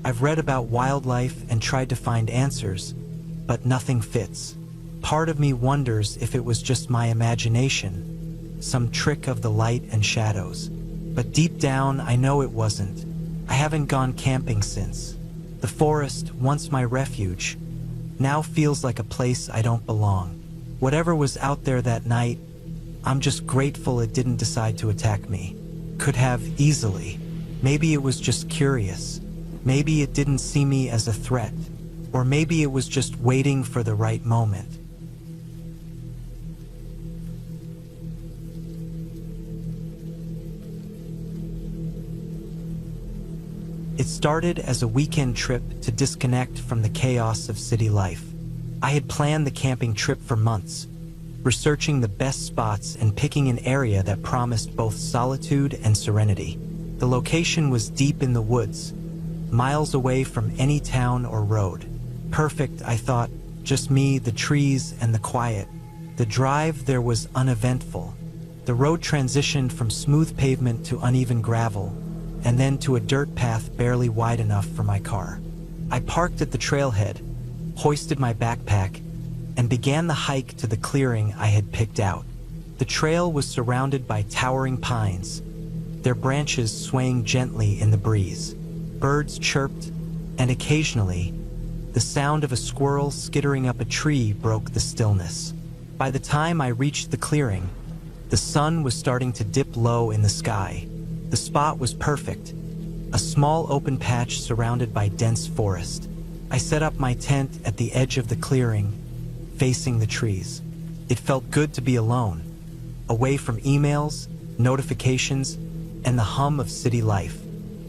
I've read about wildlife and tried to find answers, but nothing fits. Part of me wonders if it was just my imagination, some trick of the light and shadows. But deep down, I know it wasn't. I haven't gone camping since. The forest, once my refuge, now feels like a place I don't belong. Whatever was out there that night, I'm just grateful it didn't decide to attack me. Could have easily. Maybe it was just curious. Maybe it didn't see me as a threat. Or maybe it was just waiting for the right moment. It started as a weekend trip to disconnect from the chaos of city life. I had planned the camping trip for months, researching the best spots and picking an area that promised both solitude and serenity. The location was deep in the woods, miles away from any town or road. Perfect, I thought, just me, the trees, and the quiet. The drive there was uneventful. The road transitioned from smooth pavement to uneven gravel, and then to a dirt path barely wide enough for my car. I parked at the trailhead, hoisted my backpack, and began the hike to the clearing I had picked out. The trail was surrounded by towering pines, their branches swaying gently in the breeze. Birds chirped, and occasionally, the sound of a squirrel skittering up a tree broke the stillness. By the time I reached the clearing, the sun was starting to dip low in the sky. The spot was perfect, a small open patch surrounded by dense forest. I set up my tent at the edge of the clearing, facing the trees. It felt good to be alone, away from emails, notifications, and the hum of city life.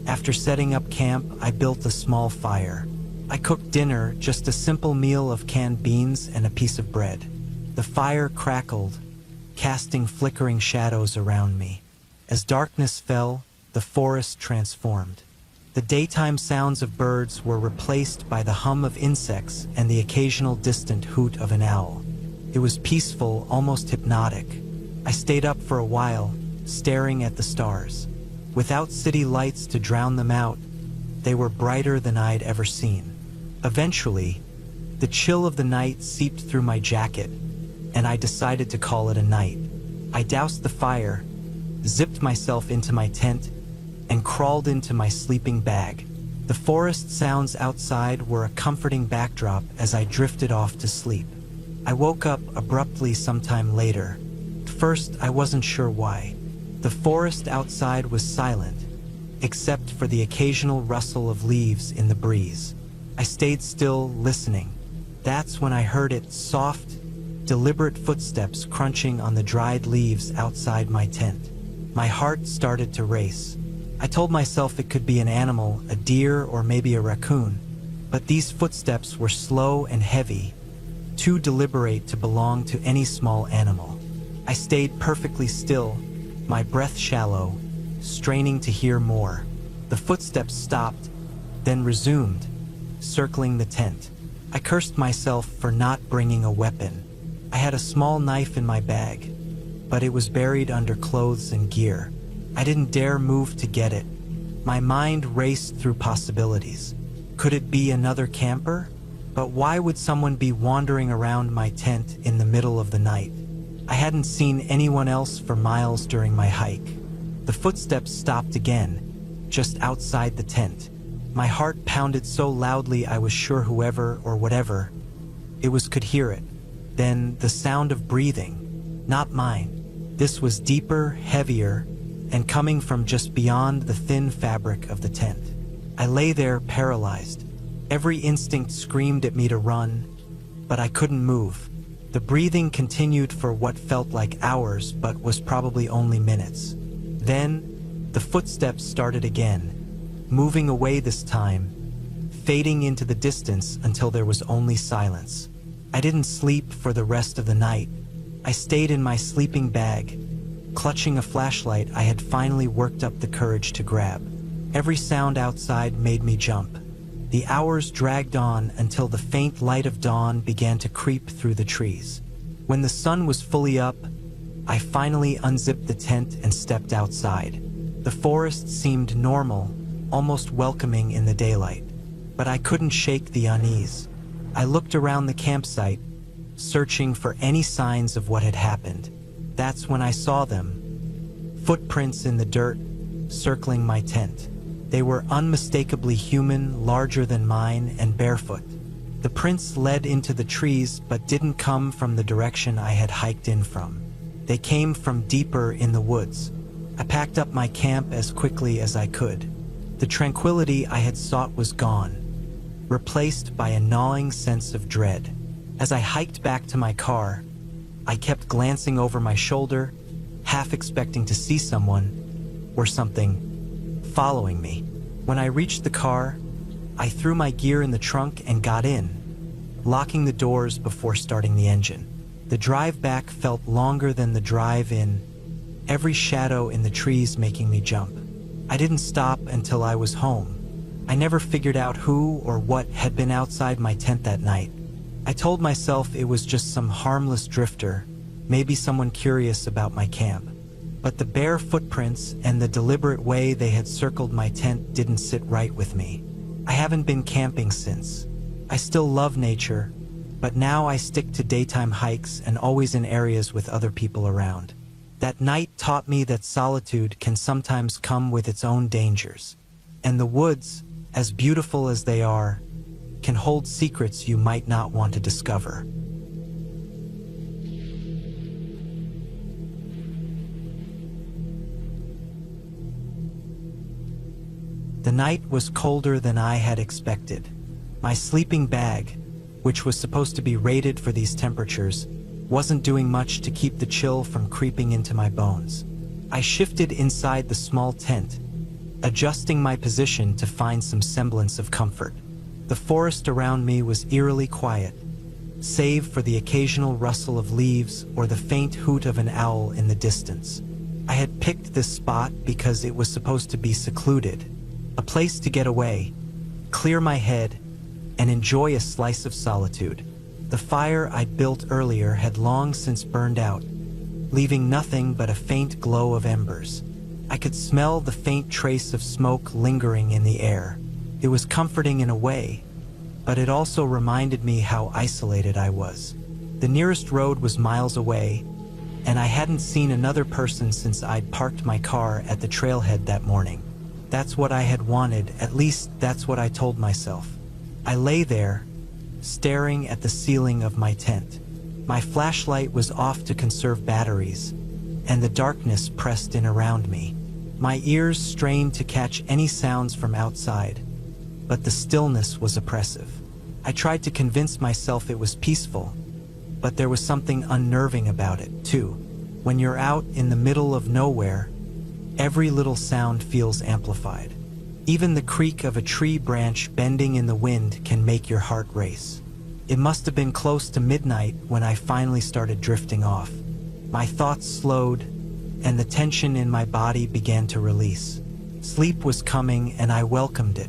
After setting up camp, I built a small fire. I cooked dinner, just a simple meal of canned beans and a piece of bread. The fire crackled, casting flickering shadows around me. As darkness fell, the forest transformed. The daytime sounds of birds were replaced by the hum of insects and the occasional distant hoot of an owl. It was peaceful, almost hypnotic. I stayed up for a while, staring at the stars. Without city lights to drown them out, they were brighter than I'd ever seen. Eventually, the chill of the night seeped through my jacket, and I decided to call it a night. I doused the fire, zipped myself into my tent, and crawled into my sleeping bag. The forest sounds outside were a comforting backdrop as I drifted off to sleep. I woke up abruptly sometime later. At first, I wasn't sure why. The forest outside was silent, except for the occasional rustle of leaves in the breeze. I stayed still, listening. That's when I heard it, soft, deliberate footsteps crunching on the dried leaves outside my tent. My heart started to race. I told myself it could be an animal, a deer, or maybe a raccoon. But these footsteps were slow and heavy, too deliberate to belong to any small animal. I stayed perfectly still, my breath shallow, straining to hear more. The footsteps stopped, then resumed, circling the tent. I cursed myself for not bringing a weapon. I had a small knife in my bag, but it was buried under clothes and gear. I didn't dare move to get it. My mind raced through possibilities. Could it be another camper? But why would someone be wandering around my tent in the middle of the night? I hadn't seen anyone else for miles during my hike. The footsteps stopped again, just outside the tent. My heart pounded so loudly I was sure whoever or whatever it was could hear it. Then the sound of breathing, not mine. This was deeper, heavier, and coming from just beyond the thin fabric of the tent. I lay there paralyzed. Every instinct screamed at me to run, but I couldn't move. The breathing continued for what felt like hours, but was probably only minutes. Then, the footsteps started again, moving away this time, fading into the distance until there was only silence. I didn't sleep for the rest of the night. I stayed in my sleeping bag, clutching a flashlight I had finally worked up the courage to grab. Every sound outside made me jump. The hours dragged on until the faint light of dawn began to creep through the trees. When the sun was fully up, I finally unzipped the tent and stepped outside. The forest seemed normal, almost welcoming in the daylight, but I couldn't shake the unease. I looked around the campsite, searching for any signs of what had happened. That's when I saw them. Footprints in the dirt, circling my tent. They were unmistakably human, larger than mine, and barefoot. The prints led into the trees but didn't come from the direction I had hiked in from. They came from deeper in the woods. I packed up my camp as quickly as I could. The tranquility I had sought was gone, replaced by a gnawing sense of dread. As I hiked back to my car, I kept glancing over my shoulder, half expecting to see someone or something following me. When I reached the car, I threw my gear in the trunk and got in, locking the doors before starting the engine. The drive back felt longer than the drive in, every shadow in the trees making me jump. I didn't stop until I was home. I never figured out who or what had been outside my tent that night. I told myself it was just some harmless drifter, maybe someone curious about my camp. But the bare footprints and the deliberate way they had circled my tent didn't sit right with me. I haven't been camping since. I still love nature, but now I stick to daytime hikes and always in areas with other people around. That night taught me that solitude can sometimes come with its own dangers. And the woods, as beautiful as they are, can hold secrets you might not want to discover. The night was colder than I had expected. My sleeping bag, which was supposed to be rated for these temperatures, wasn't doing much to keep the chill from creeping into my bones. I shifted inside the small tent, adjusting my position to find some semblance of comfort. The forest around me was eerily quiet, save for the occasional rustle of leaves or the faint hoot of an owl in the distance. I had picked this spot because it was supposed to be secluded, a place to get away, clear my head, and enjoy a slice of solitude. The fire I'd built earlier had long since burned out, leaving nothing but a faint glow of embers. I could smell the faint trace of smoke lingering in the air. It was comforting in a way, but it also reminded me how isolated I was. The nearest road was miles away, and I hadn't seen another person since I'd parked my car at the trailhead that morning. That's what I had wanted, at least that's what I told myself. I lay there, staring at the ceiling of my tent. My flashlight was off to conserve batteries, and the darkness pressed in around me. My ears strained to catch any sounds from outside, but the stillness was oppressive. I tried to convince myself it was peaceful, but there was something unnerving about it, too. When you're out in the middle of nowhere, every little sound feels amplified. Even the creak of a tree branch bending in the wind can make your heart race. It must have been close to midnight when I finally started drifting off. My thoughts slowed, and the tension in my body began to release. Sleep was coming, and I welcomed it.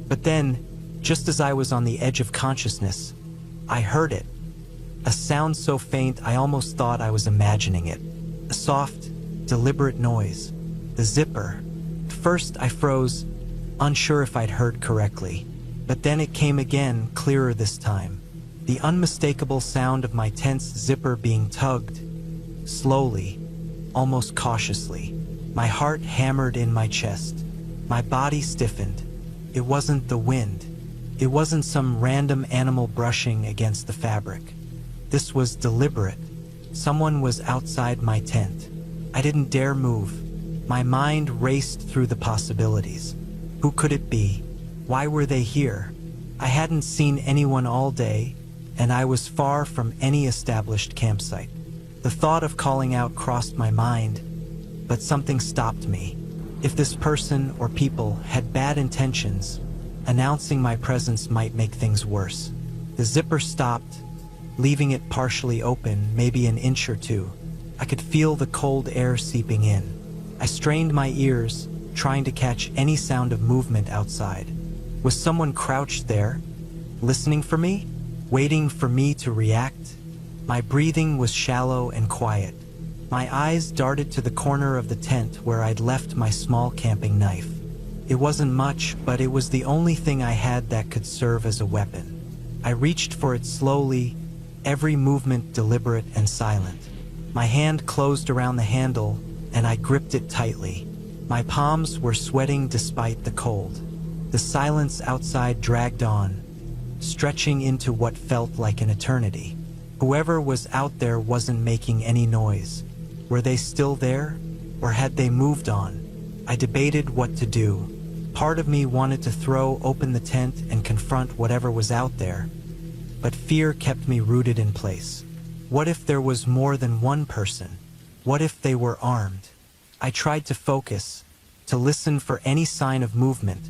But then, just as I was on the edge of consciousness, I heard it. A sound so faint I almost thought I was imagining it. A soft, deliberate noise. The zipper. First I froze, unsure if I'd heard correctly. But then it came again, clearer this time. The unmistakable sound of my tent's zipper being tugged, slowly, almost cautiously. My heart hammered in my chest. My body stiffened. It wasn't the wind. It wasn't some random animal brushing against the fabric. This was deliberate. Someone was outside my tent. I didn't dare move. My mind raced through the possibilities. Who could it be? Why were they here? I hadn't seen anyone all day, and I was far from any established campsite. The thought of calling out crossed my mind, but something stopped me. If this person or people had bad intentions, announcing my presence might make things worse. The zipper stopped, leaving it partially open, maybe an inch or two. I could feel the cold air seeping in. I strained my ears, trying to catch any sound of movement outside. Was someone crouched there, listening for me, waiting for me to react? My breathing was shallow and quiet. My eyes darted to the corner of the tent where I'd left my small camping knife. It wasn't much, but it was the only thing I had that could serve as a weapon. I reached for it slowly, every movement deliberate and silent. My hand closed around the handle, and I gripped it tightly. My palms were sweating despite the cold. The silence outside dragged on, stretching into what felt like an eternity. Whoever was out there wasn't making any noise. Were they still there, or had they moved on? I debated what to do. Part of me wanted to throw open the tent and confront whatever was out there, but fear kept me rooted in place. What if there was more than one person? What if they were armed? I tried to focus, to listen for any sign of movement,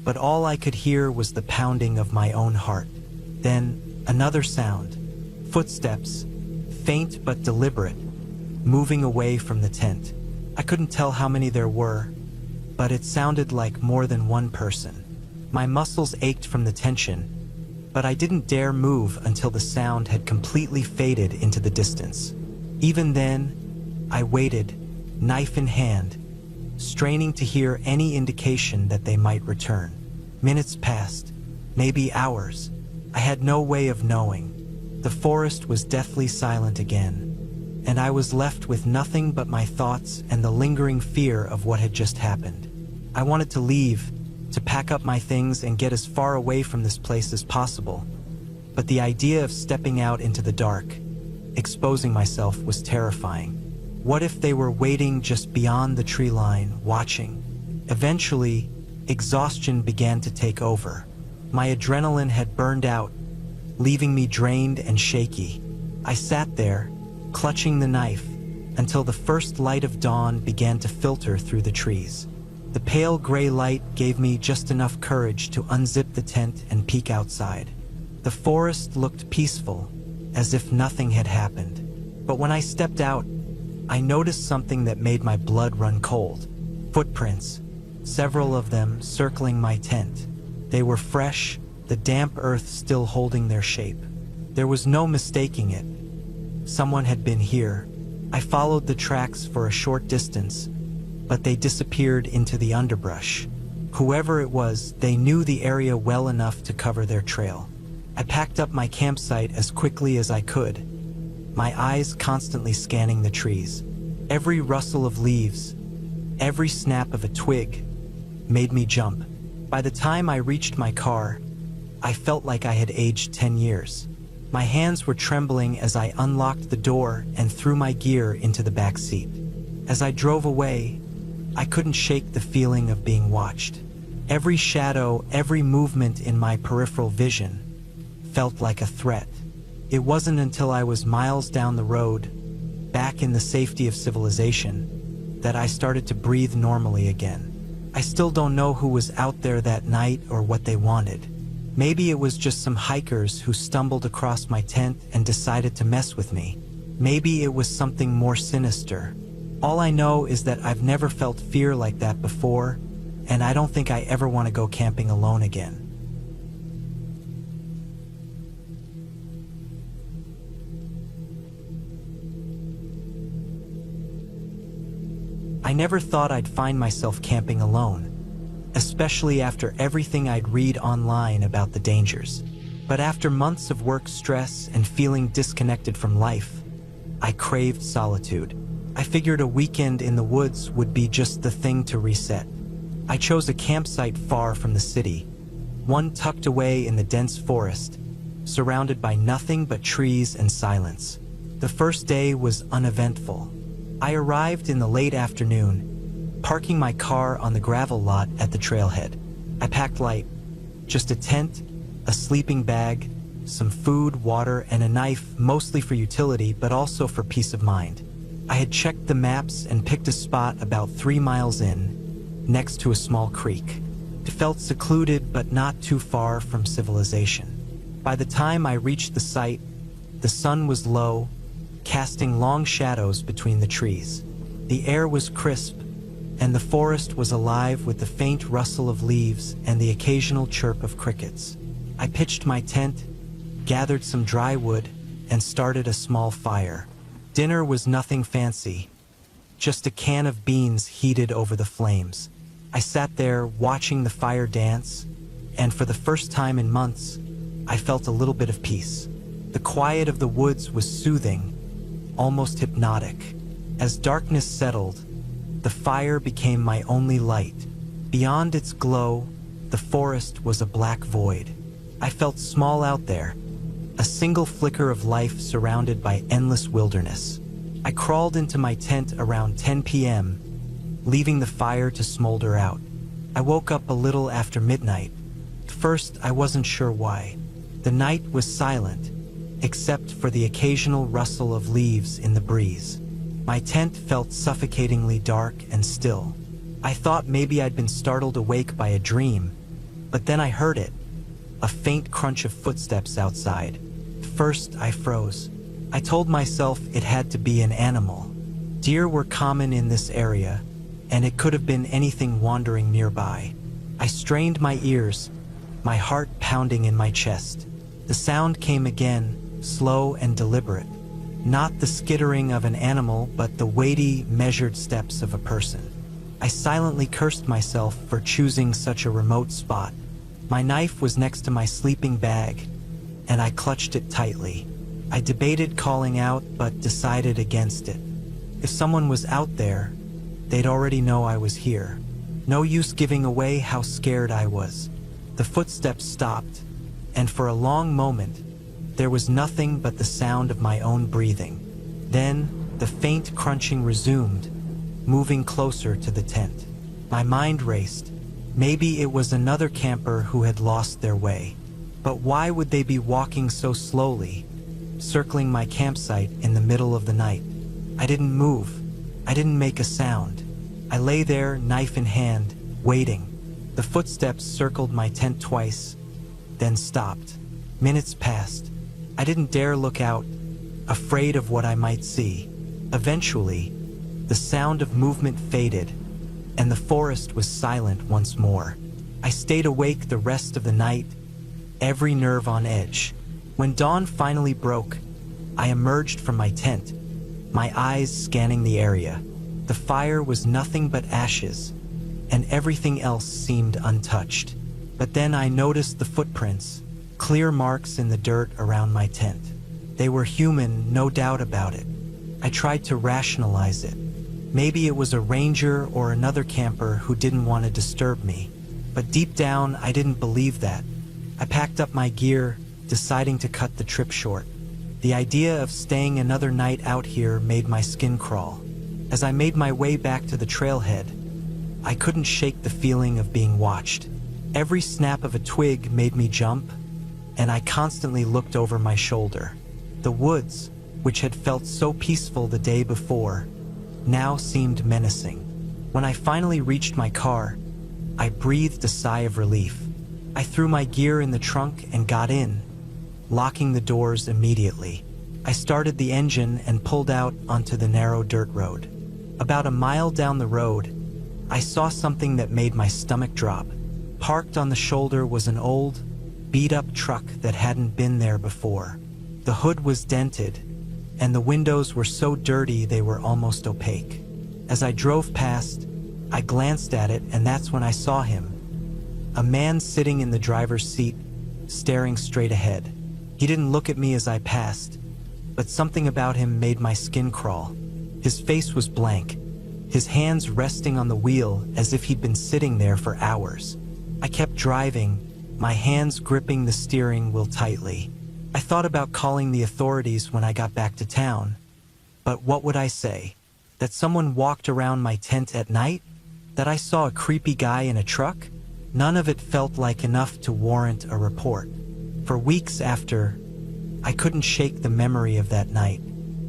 but all I could hear was the pounding of my own heart. Then, another sound. Footsteps, faint but deliberate, moving away from the tent. I couldn't tell how many there were, but it sounded like more than one person. My muscles ached from the tension, but I didn't dare move until the sound had completely faded into the distance. Even then, I waited, knife in hand, straining to hear any indication that they might return. Minutes passed, maybe hours. I had no way of knowing. The forest was deathly silent again, and I was left with nothing but my thoughts and the lingering fear of what had just happened. I wanted to leave, to pack up my things and get as far away from this place as possible, but the idea of stepping out into the dark, exposing myself, was terrifying. What if they were waiting just beyond the tree line, watching? Eventually, exhaustion began to take over. My adrenaline had burned out, leaving me drained and shaky. I sat there, clutching the knife, until the first light of dawn began to filter through the trees. The pale gray light gave me just enough courage to unzip the tent and peek outside. The forest looked peaceful, as if nothing had happened. But when I stepped out, I noticed something that made my blood run cold. Footprints, several of them circling my tent. They were fresh, the damp earth still holding their shape. There was no mistaking it. Someone had been here. I followed the tracks for a short distance, but they disappeared into the underbrush. Whoever it was, they knew the area well enough to cover their trail. I packed up my campsite as quickly as I could, my eyes constantly scanning the trees. Every rustle of leaves, every snap of a twig, made me jump. By the time I reached my car, I felt like I had aged 10 years. My hands were trembling as I unlocked the door and threw my gear into the back seat. As I drove away, I couldn't shake the feeling of being watched. Every shadow, every movement in my peripheral vision felt like a threat. It wasn't until I was miles down the road, back in the safety of civilization, that I started to breathe normally again. I still don't know who was out there that night or what they wanted. Maybe it was just some hikers who stumbled across my tent and decided to mess with me. Maybe it was something more sinister. All I know is that I've never felt fear like that before, and I don't think I ever want to go camping alone again. I never thought I'd find myself camping alone, especially after everything I'd read online about the dangers. But after months of work stress and feeling disconnected from life, I craved solitude. I figured a weekend in the woods would be just the thing to reset. I chose a campsite far from the city, one tucked away in the dense forest, surrounded by nothing but trees and silence. The first day was uneventful. I arrived in the late afternoon, parking my car on the gravel lot at the trailhead. I packed light, just a tent, a sleeping bag, some food, water, and a knife, mostly for utility, but also for peace of mind. I had checked the maps and picked a spot about 3 miles in, next to a small creek. It felt secluded but not too far from civilization. By the time I reached the site, the sun was low, casting long shadows between the trees. The air was crisp, and the forest was alive with the faint rustle of leaves and the occasional chirp of crickets. I pitched my tent, gathered some dry wood, and started a small fire. Dinner was nothing fancy, just a can of beans heated over the flames. I sat there watching the fire dance, and for the first time in months, I felt a little bit of peace. The quiet of the woods was soothing, almost hypnotic. As darkness settled, the fire became my only light. Beyond its glow, the forest was a black void. I felt small out there, a single flicker of life surrounded by endless wilderness. I crawled into my tent around 10 p.m., leaving the fire to smolder out. I woke up a little after midnight. At first, I wasn't sure why. The night was silent, except for the occasional rustle of leaves in the breeze. My tent felt suffocatingly dark and still. I thought maybe I'd been startled awake by a dream, but then I heard it, a faint crunch of footsteps outside. First, I froze. I told myself it had to be an animal. Deer were common in this area, and it could have been anything wandering nearby. I strained my ears, my heart pounding in my chest. The sound came again, slow and deliberate. Not the skittering of an animal, but the weighty, measured steps of a person. I silently cursed myself for choosing such a remote spot. My knife was next to my sleeping bag, and I clutched it tightly. I debated calling out, but decided against it. If someone was out there, they'd already know I was here. No use giving away how scared I was. The footsteps stopped, and for a long moment, there was nothing but the sound of my own breathing. Then, the faint crunching resumed, moving closer to the tent. My mind raced. Maybe it was another camper who had lost their way. But why would they be walking so slowly, circling my campsite in the middle of the night? I didn't move. I didn't make a sound. I lay there, knife in hand, waiting. The footsteps circled my tent twice, then stopped. Minutes passed. I didn't dare look out, afraid of what I might see. Eventually, the sound of movement faded, and the forest was silent once more. I stayed awake the rest of the night, every nerve on edge. When dawn finally broke, I emerged from my tent, my eyes scanning the area. The fire was nothing but ashes, and everything else seemed untouched. But then I noticed the footprints, clear marks in the dirt around my tent. They were human, no doubt about it. I tried to rationalize it. Maybe it was a ranger or another camper who didn't want to disturb me. But deep down, I didn't believe that. I packed up my gear, deciding to cut the trip short. The idea of staying another night out here made my skin crawl. As I made my way back to the trailhead, I couldn't shake the feeling of being watched. Every snap of a twig made me jump, and I constantly looked over my shoulder. The woods, which had felt so peaceful the day before, now seemed menacing. When I finally reached my car, I breathed a sigh of relief. I threw my gear in the trunk and got in, locking the doors immediately. I started the engine and pulled out onto the narrow dirt road. About a mile down the road, I saw something that made my stomach drop. Parked on the shoulder was an old, beat-up truck that hadn't been there before. The hood was dented, and the windows were so dirty they were almost opaque. As I drove past, I glanced at it, and that's when I saw him. A man sitting in the driver's seat, staring straight ahead. He didn't look at me as I passed, but something about him made my skin crawl. His face was blank, his hands resting on the wheel as if he'd been sitting there for hours. I kept driving, my hands gripping the steering wheel tightly. I thought about calling the authorities when I got back to town, but what would I say? That someone walked around my tent at night? That I saw a creepy guy in a truck? None of it felt like enough to warrant a report. For weeks after, I couldn't shake the memory of that night.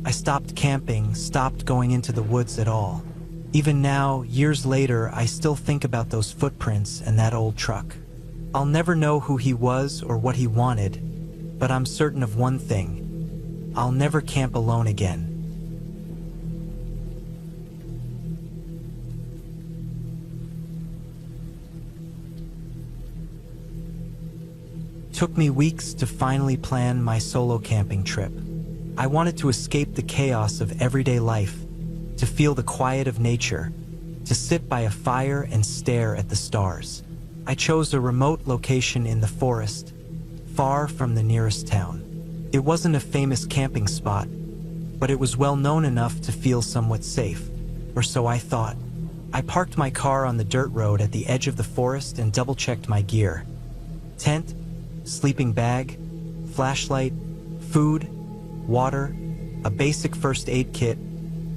I stopped camping, stopped going into the woods at all. Even now, years later, I still think about those footprints and that old truck. I'll never know who he was or what he wanted, but I'm certain of one thing: I'll never camp alone again. Took me weeks to finally plan my solo camping trip. I wanted to escape the chaos of everyday life, to feel the quiet of nature, to sit by a fire and stare at the stars. I chose a remote location in the forest, far from the nearest town. It wasn't a famous camping spot, but it was well known enough to feel somewhat safe, or so I thought. I parked my car on the dirt road at the edge of the forest and double-checked my gear. Tent, sleeping bag, flashlight, food, water, a basic first aid kit,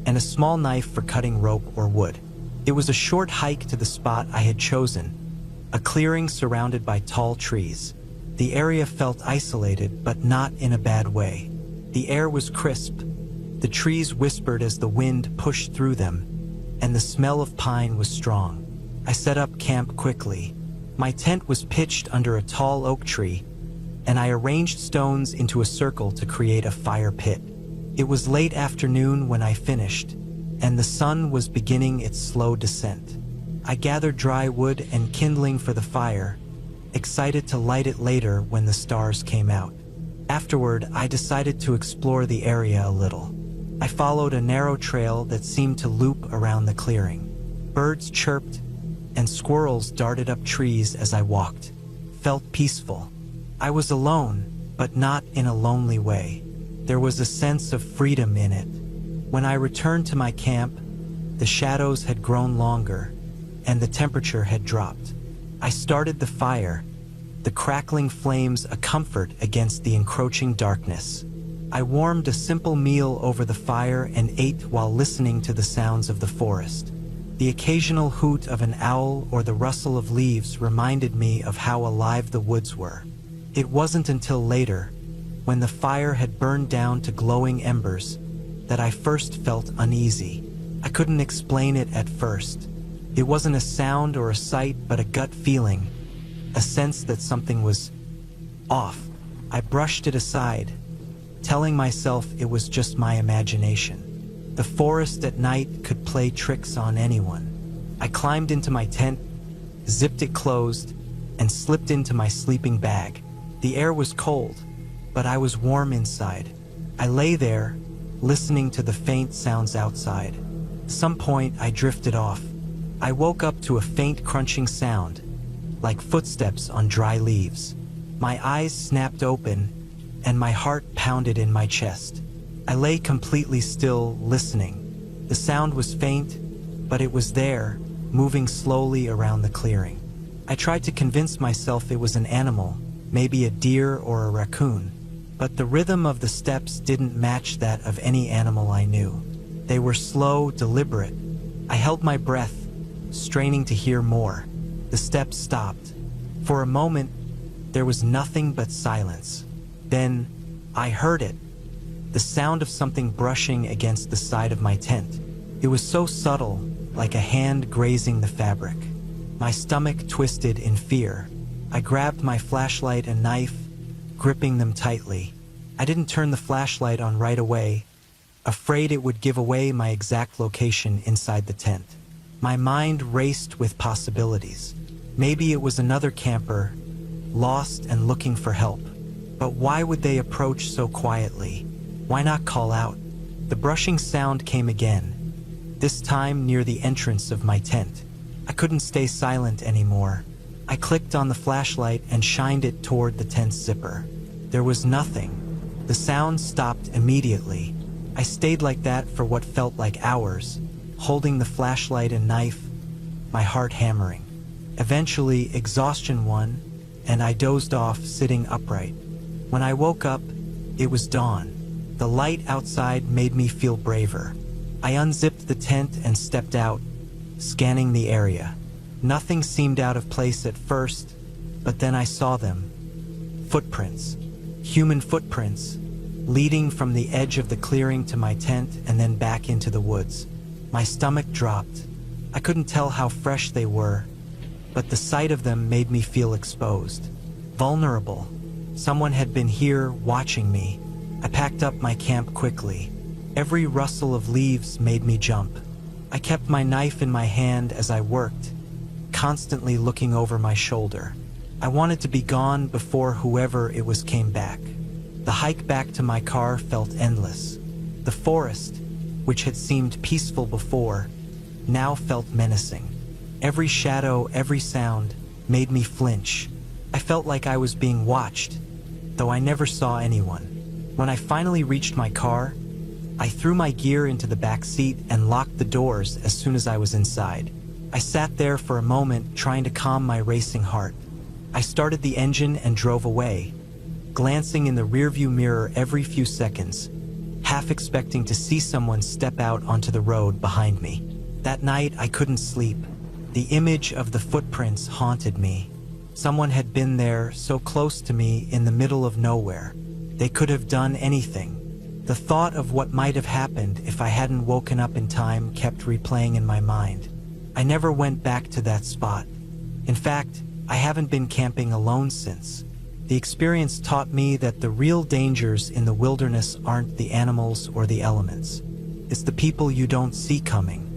and a small knife for cutting rope or wood. It was a short hike to the spot I had chosen, a clearing surrounded by tall trees. The area felt isolated, but not in a bad way. The air was crisp, the trees whispered as the wind pushed through them, and the smell of pine was strong. I set up camp quickly. My tent was pitched under a tall oak tree, and I arranged stones into a circle to create a fire pit. It was late afternoon when I finished, and the sun was beginning its slow descent. I gathered dry wood and kindling for the fire, excited to light it later when the stars came out. Afterward, I decided to explore the area a little. I followed a narrow trail that seemed to loop around the clearing. Birds chirped, and squirrels darted up trees as I walked. Felt peaceful. I was alone, but not in a lonely way. There was a sense of freedom in it. When I returned to my camp, the shadows had grown longer, and the temperature had dropped. I started the fire, the crackling flames a comfort against the encroaching darkness. I warmed a simple meal over the fire and ate while listening to the sounds of the forest. The occasional hoot of an owl or the rustle of leaves reminded me of how alive the woods were. It wasn't until later, when the fire had burned down to glowing embers, that I first felt uneasy. I couldn't explain it at first. It wasn't a sound or a sight, but a gut feeling, a sense that something was off. I brushed it aside, telling myself it was just my imagination. The forest at night could play tricks on anyone. I climbed into my tent, zipped it closed, and slipped into my sleeping bag. The air was cold, but I was warm inside. I lay there, listening to the faint sounds outside. At some point, I drifted off. I woke up to a faint crunching sound, like footsteps on dry leaves. My eyes snapped open, and my heart pounded in my chest. I lay completely still, listening. The sound was faint, but it was there, moving slowly around the clearing. I tried to convince myself it was an animal, maybe a deer or a raccoon, but the rhythm of the steps didn't match that of any animal I knew. They were slow, deliberate. I held my breath, straining to hear more. The steps stopped. For a moment, there was nothing but silence. Then, I heard it. The sound of something brushing against the side of my tent. It was so subtle, like a hand grazing the fabric. My stomach twisted in fear. I grabbed my flashlight and knife, gripping them tightly. I didn't turn the flashlight on right away, afraid it would give away my exact location inside the tent. My mind raced with possibilities. Maybe it was another camper, lost and looking for help. But why would they approach so quietly? Why not call out? The brushing sound came again, this time near the entrance of my tent. I couldn't stay silent anymore. I clicked on the flashlight and shined it toward the tent's zipper. There was nothing. The sound stopped immediately. I stayed like that for what felt like hours, holding the flashlight and knife, my heart hammering. Eventually, exhaustion won, and I dozed off, sitting upright. When I woke up, it was dawn. The light outside made me feel braver. I unzipped the tent and stepped out, scanning the area. Nothing seemed out of place at first, but then I saw them. Footprints. Human footprints, leading from the edge of the clearing to my tent and then back into the woods. My stomach dropped. I couldn't tell how fresh they were, but the sight of them made me feel exposed, vulnerable. Someone had been here watching me. I packed up my camp quickly. Every rustle of leaves made me jump. I kept my knife in my hand as I worked, constantly looking over my shoulder. I wanted to be gone before whoever it was came back. The hike back to my car felt endless. The forest, which had seemed peaceful before, now felt menacing. Every shadow, every sound, made me flinch. I felt like I was being watched, though I never saw anyone. When I finally reached my car, I threw my gear into the back seat and locked the doors as soon as I was inside. I sat there for a moment, trying to calm my racing heart. I started the engine and drove away, glancing in the rearview mirror every few seconds, half expecting to see someone step out onto the road behind me. That night, I couldn't sleep. The image of the footprints haunted me. Someone had been there, so close to me, in the middle of nowhere. They could have done anything. The thought of what might have happened if I hadn't woken up in time kept replaying in my mind. I never went back to that spot. In fact, I haven't been camping alone since. The experience taught me that the real dangers in the wilderness aren't the animals or the elements. It's the people you don't see coming.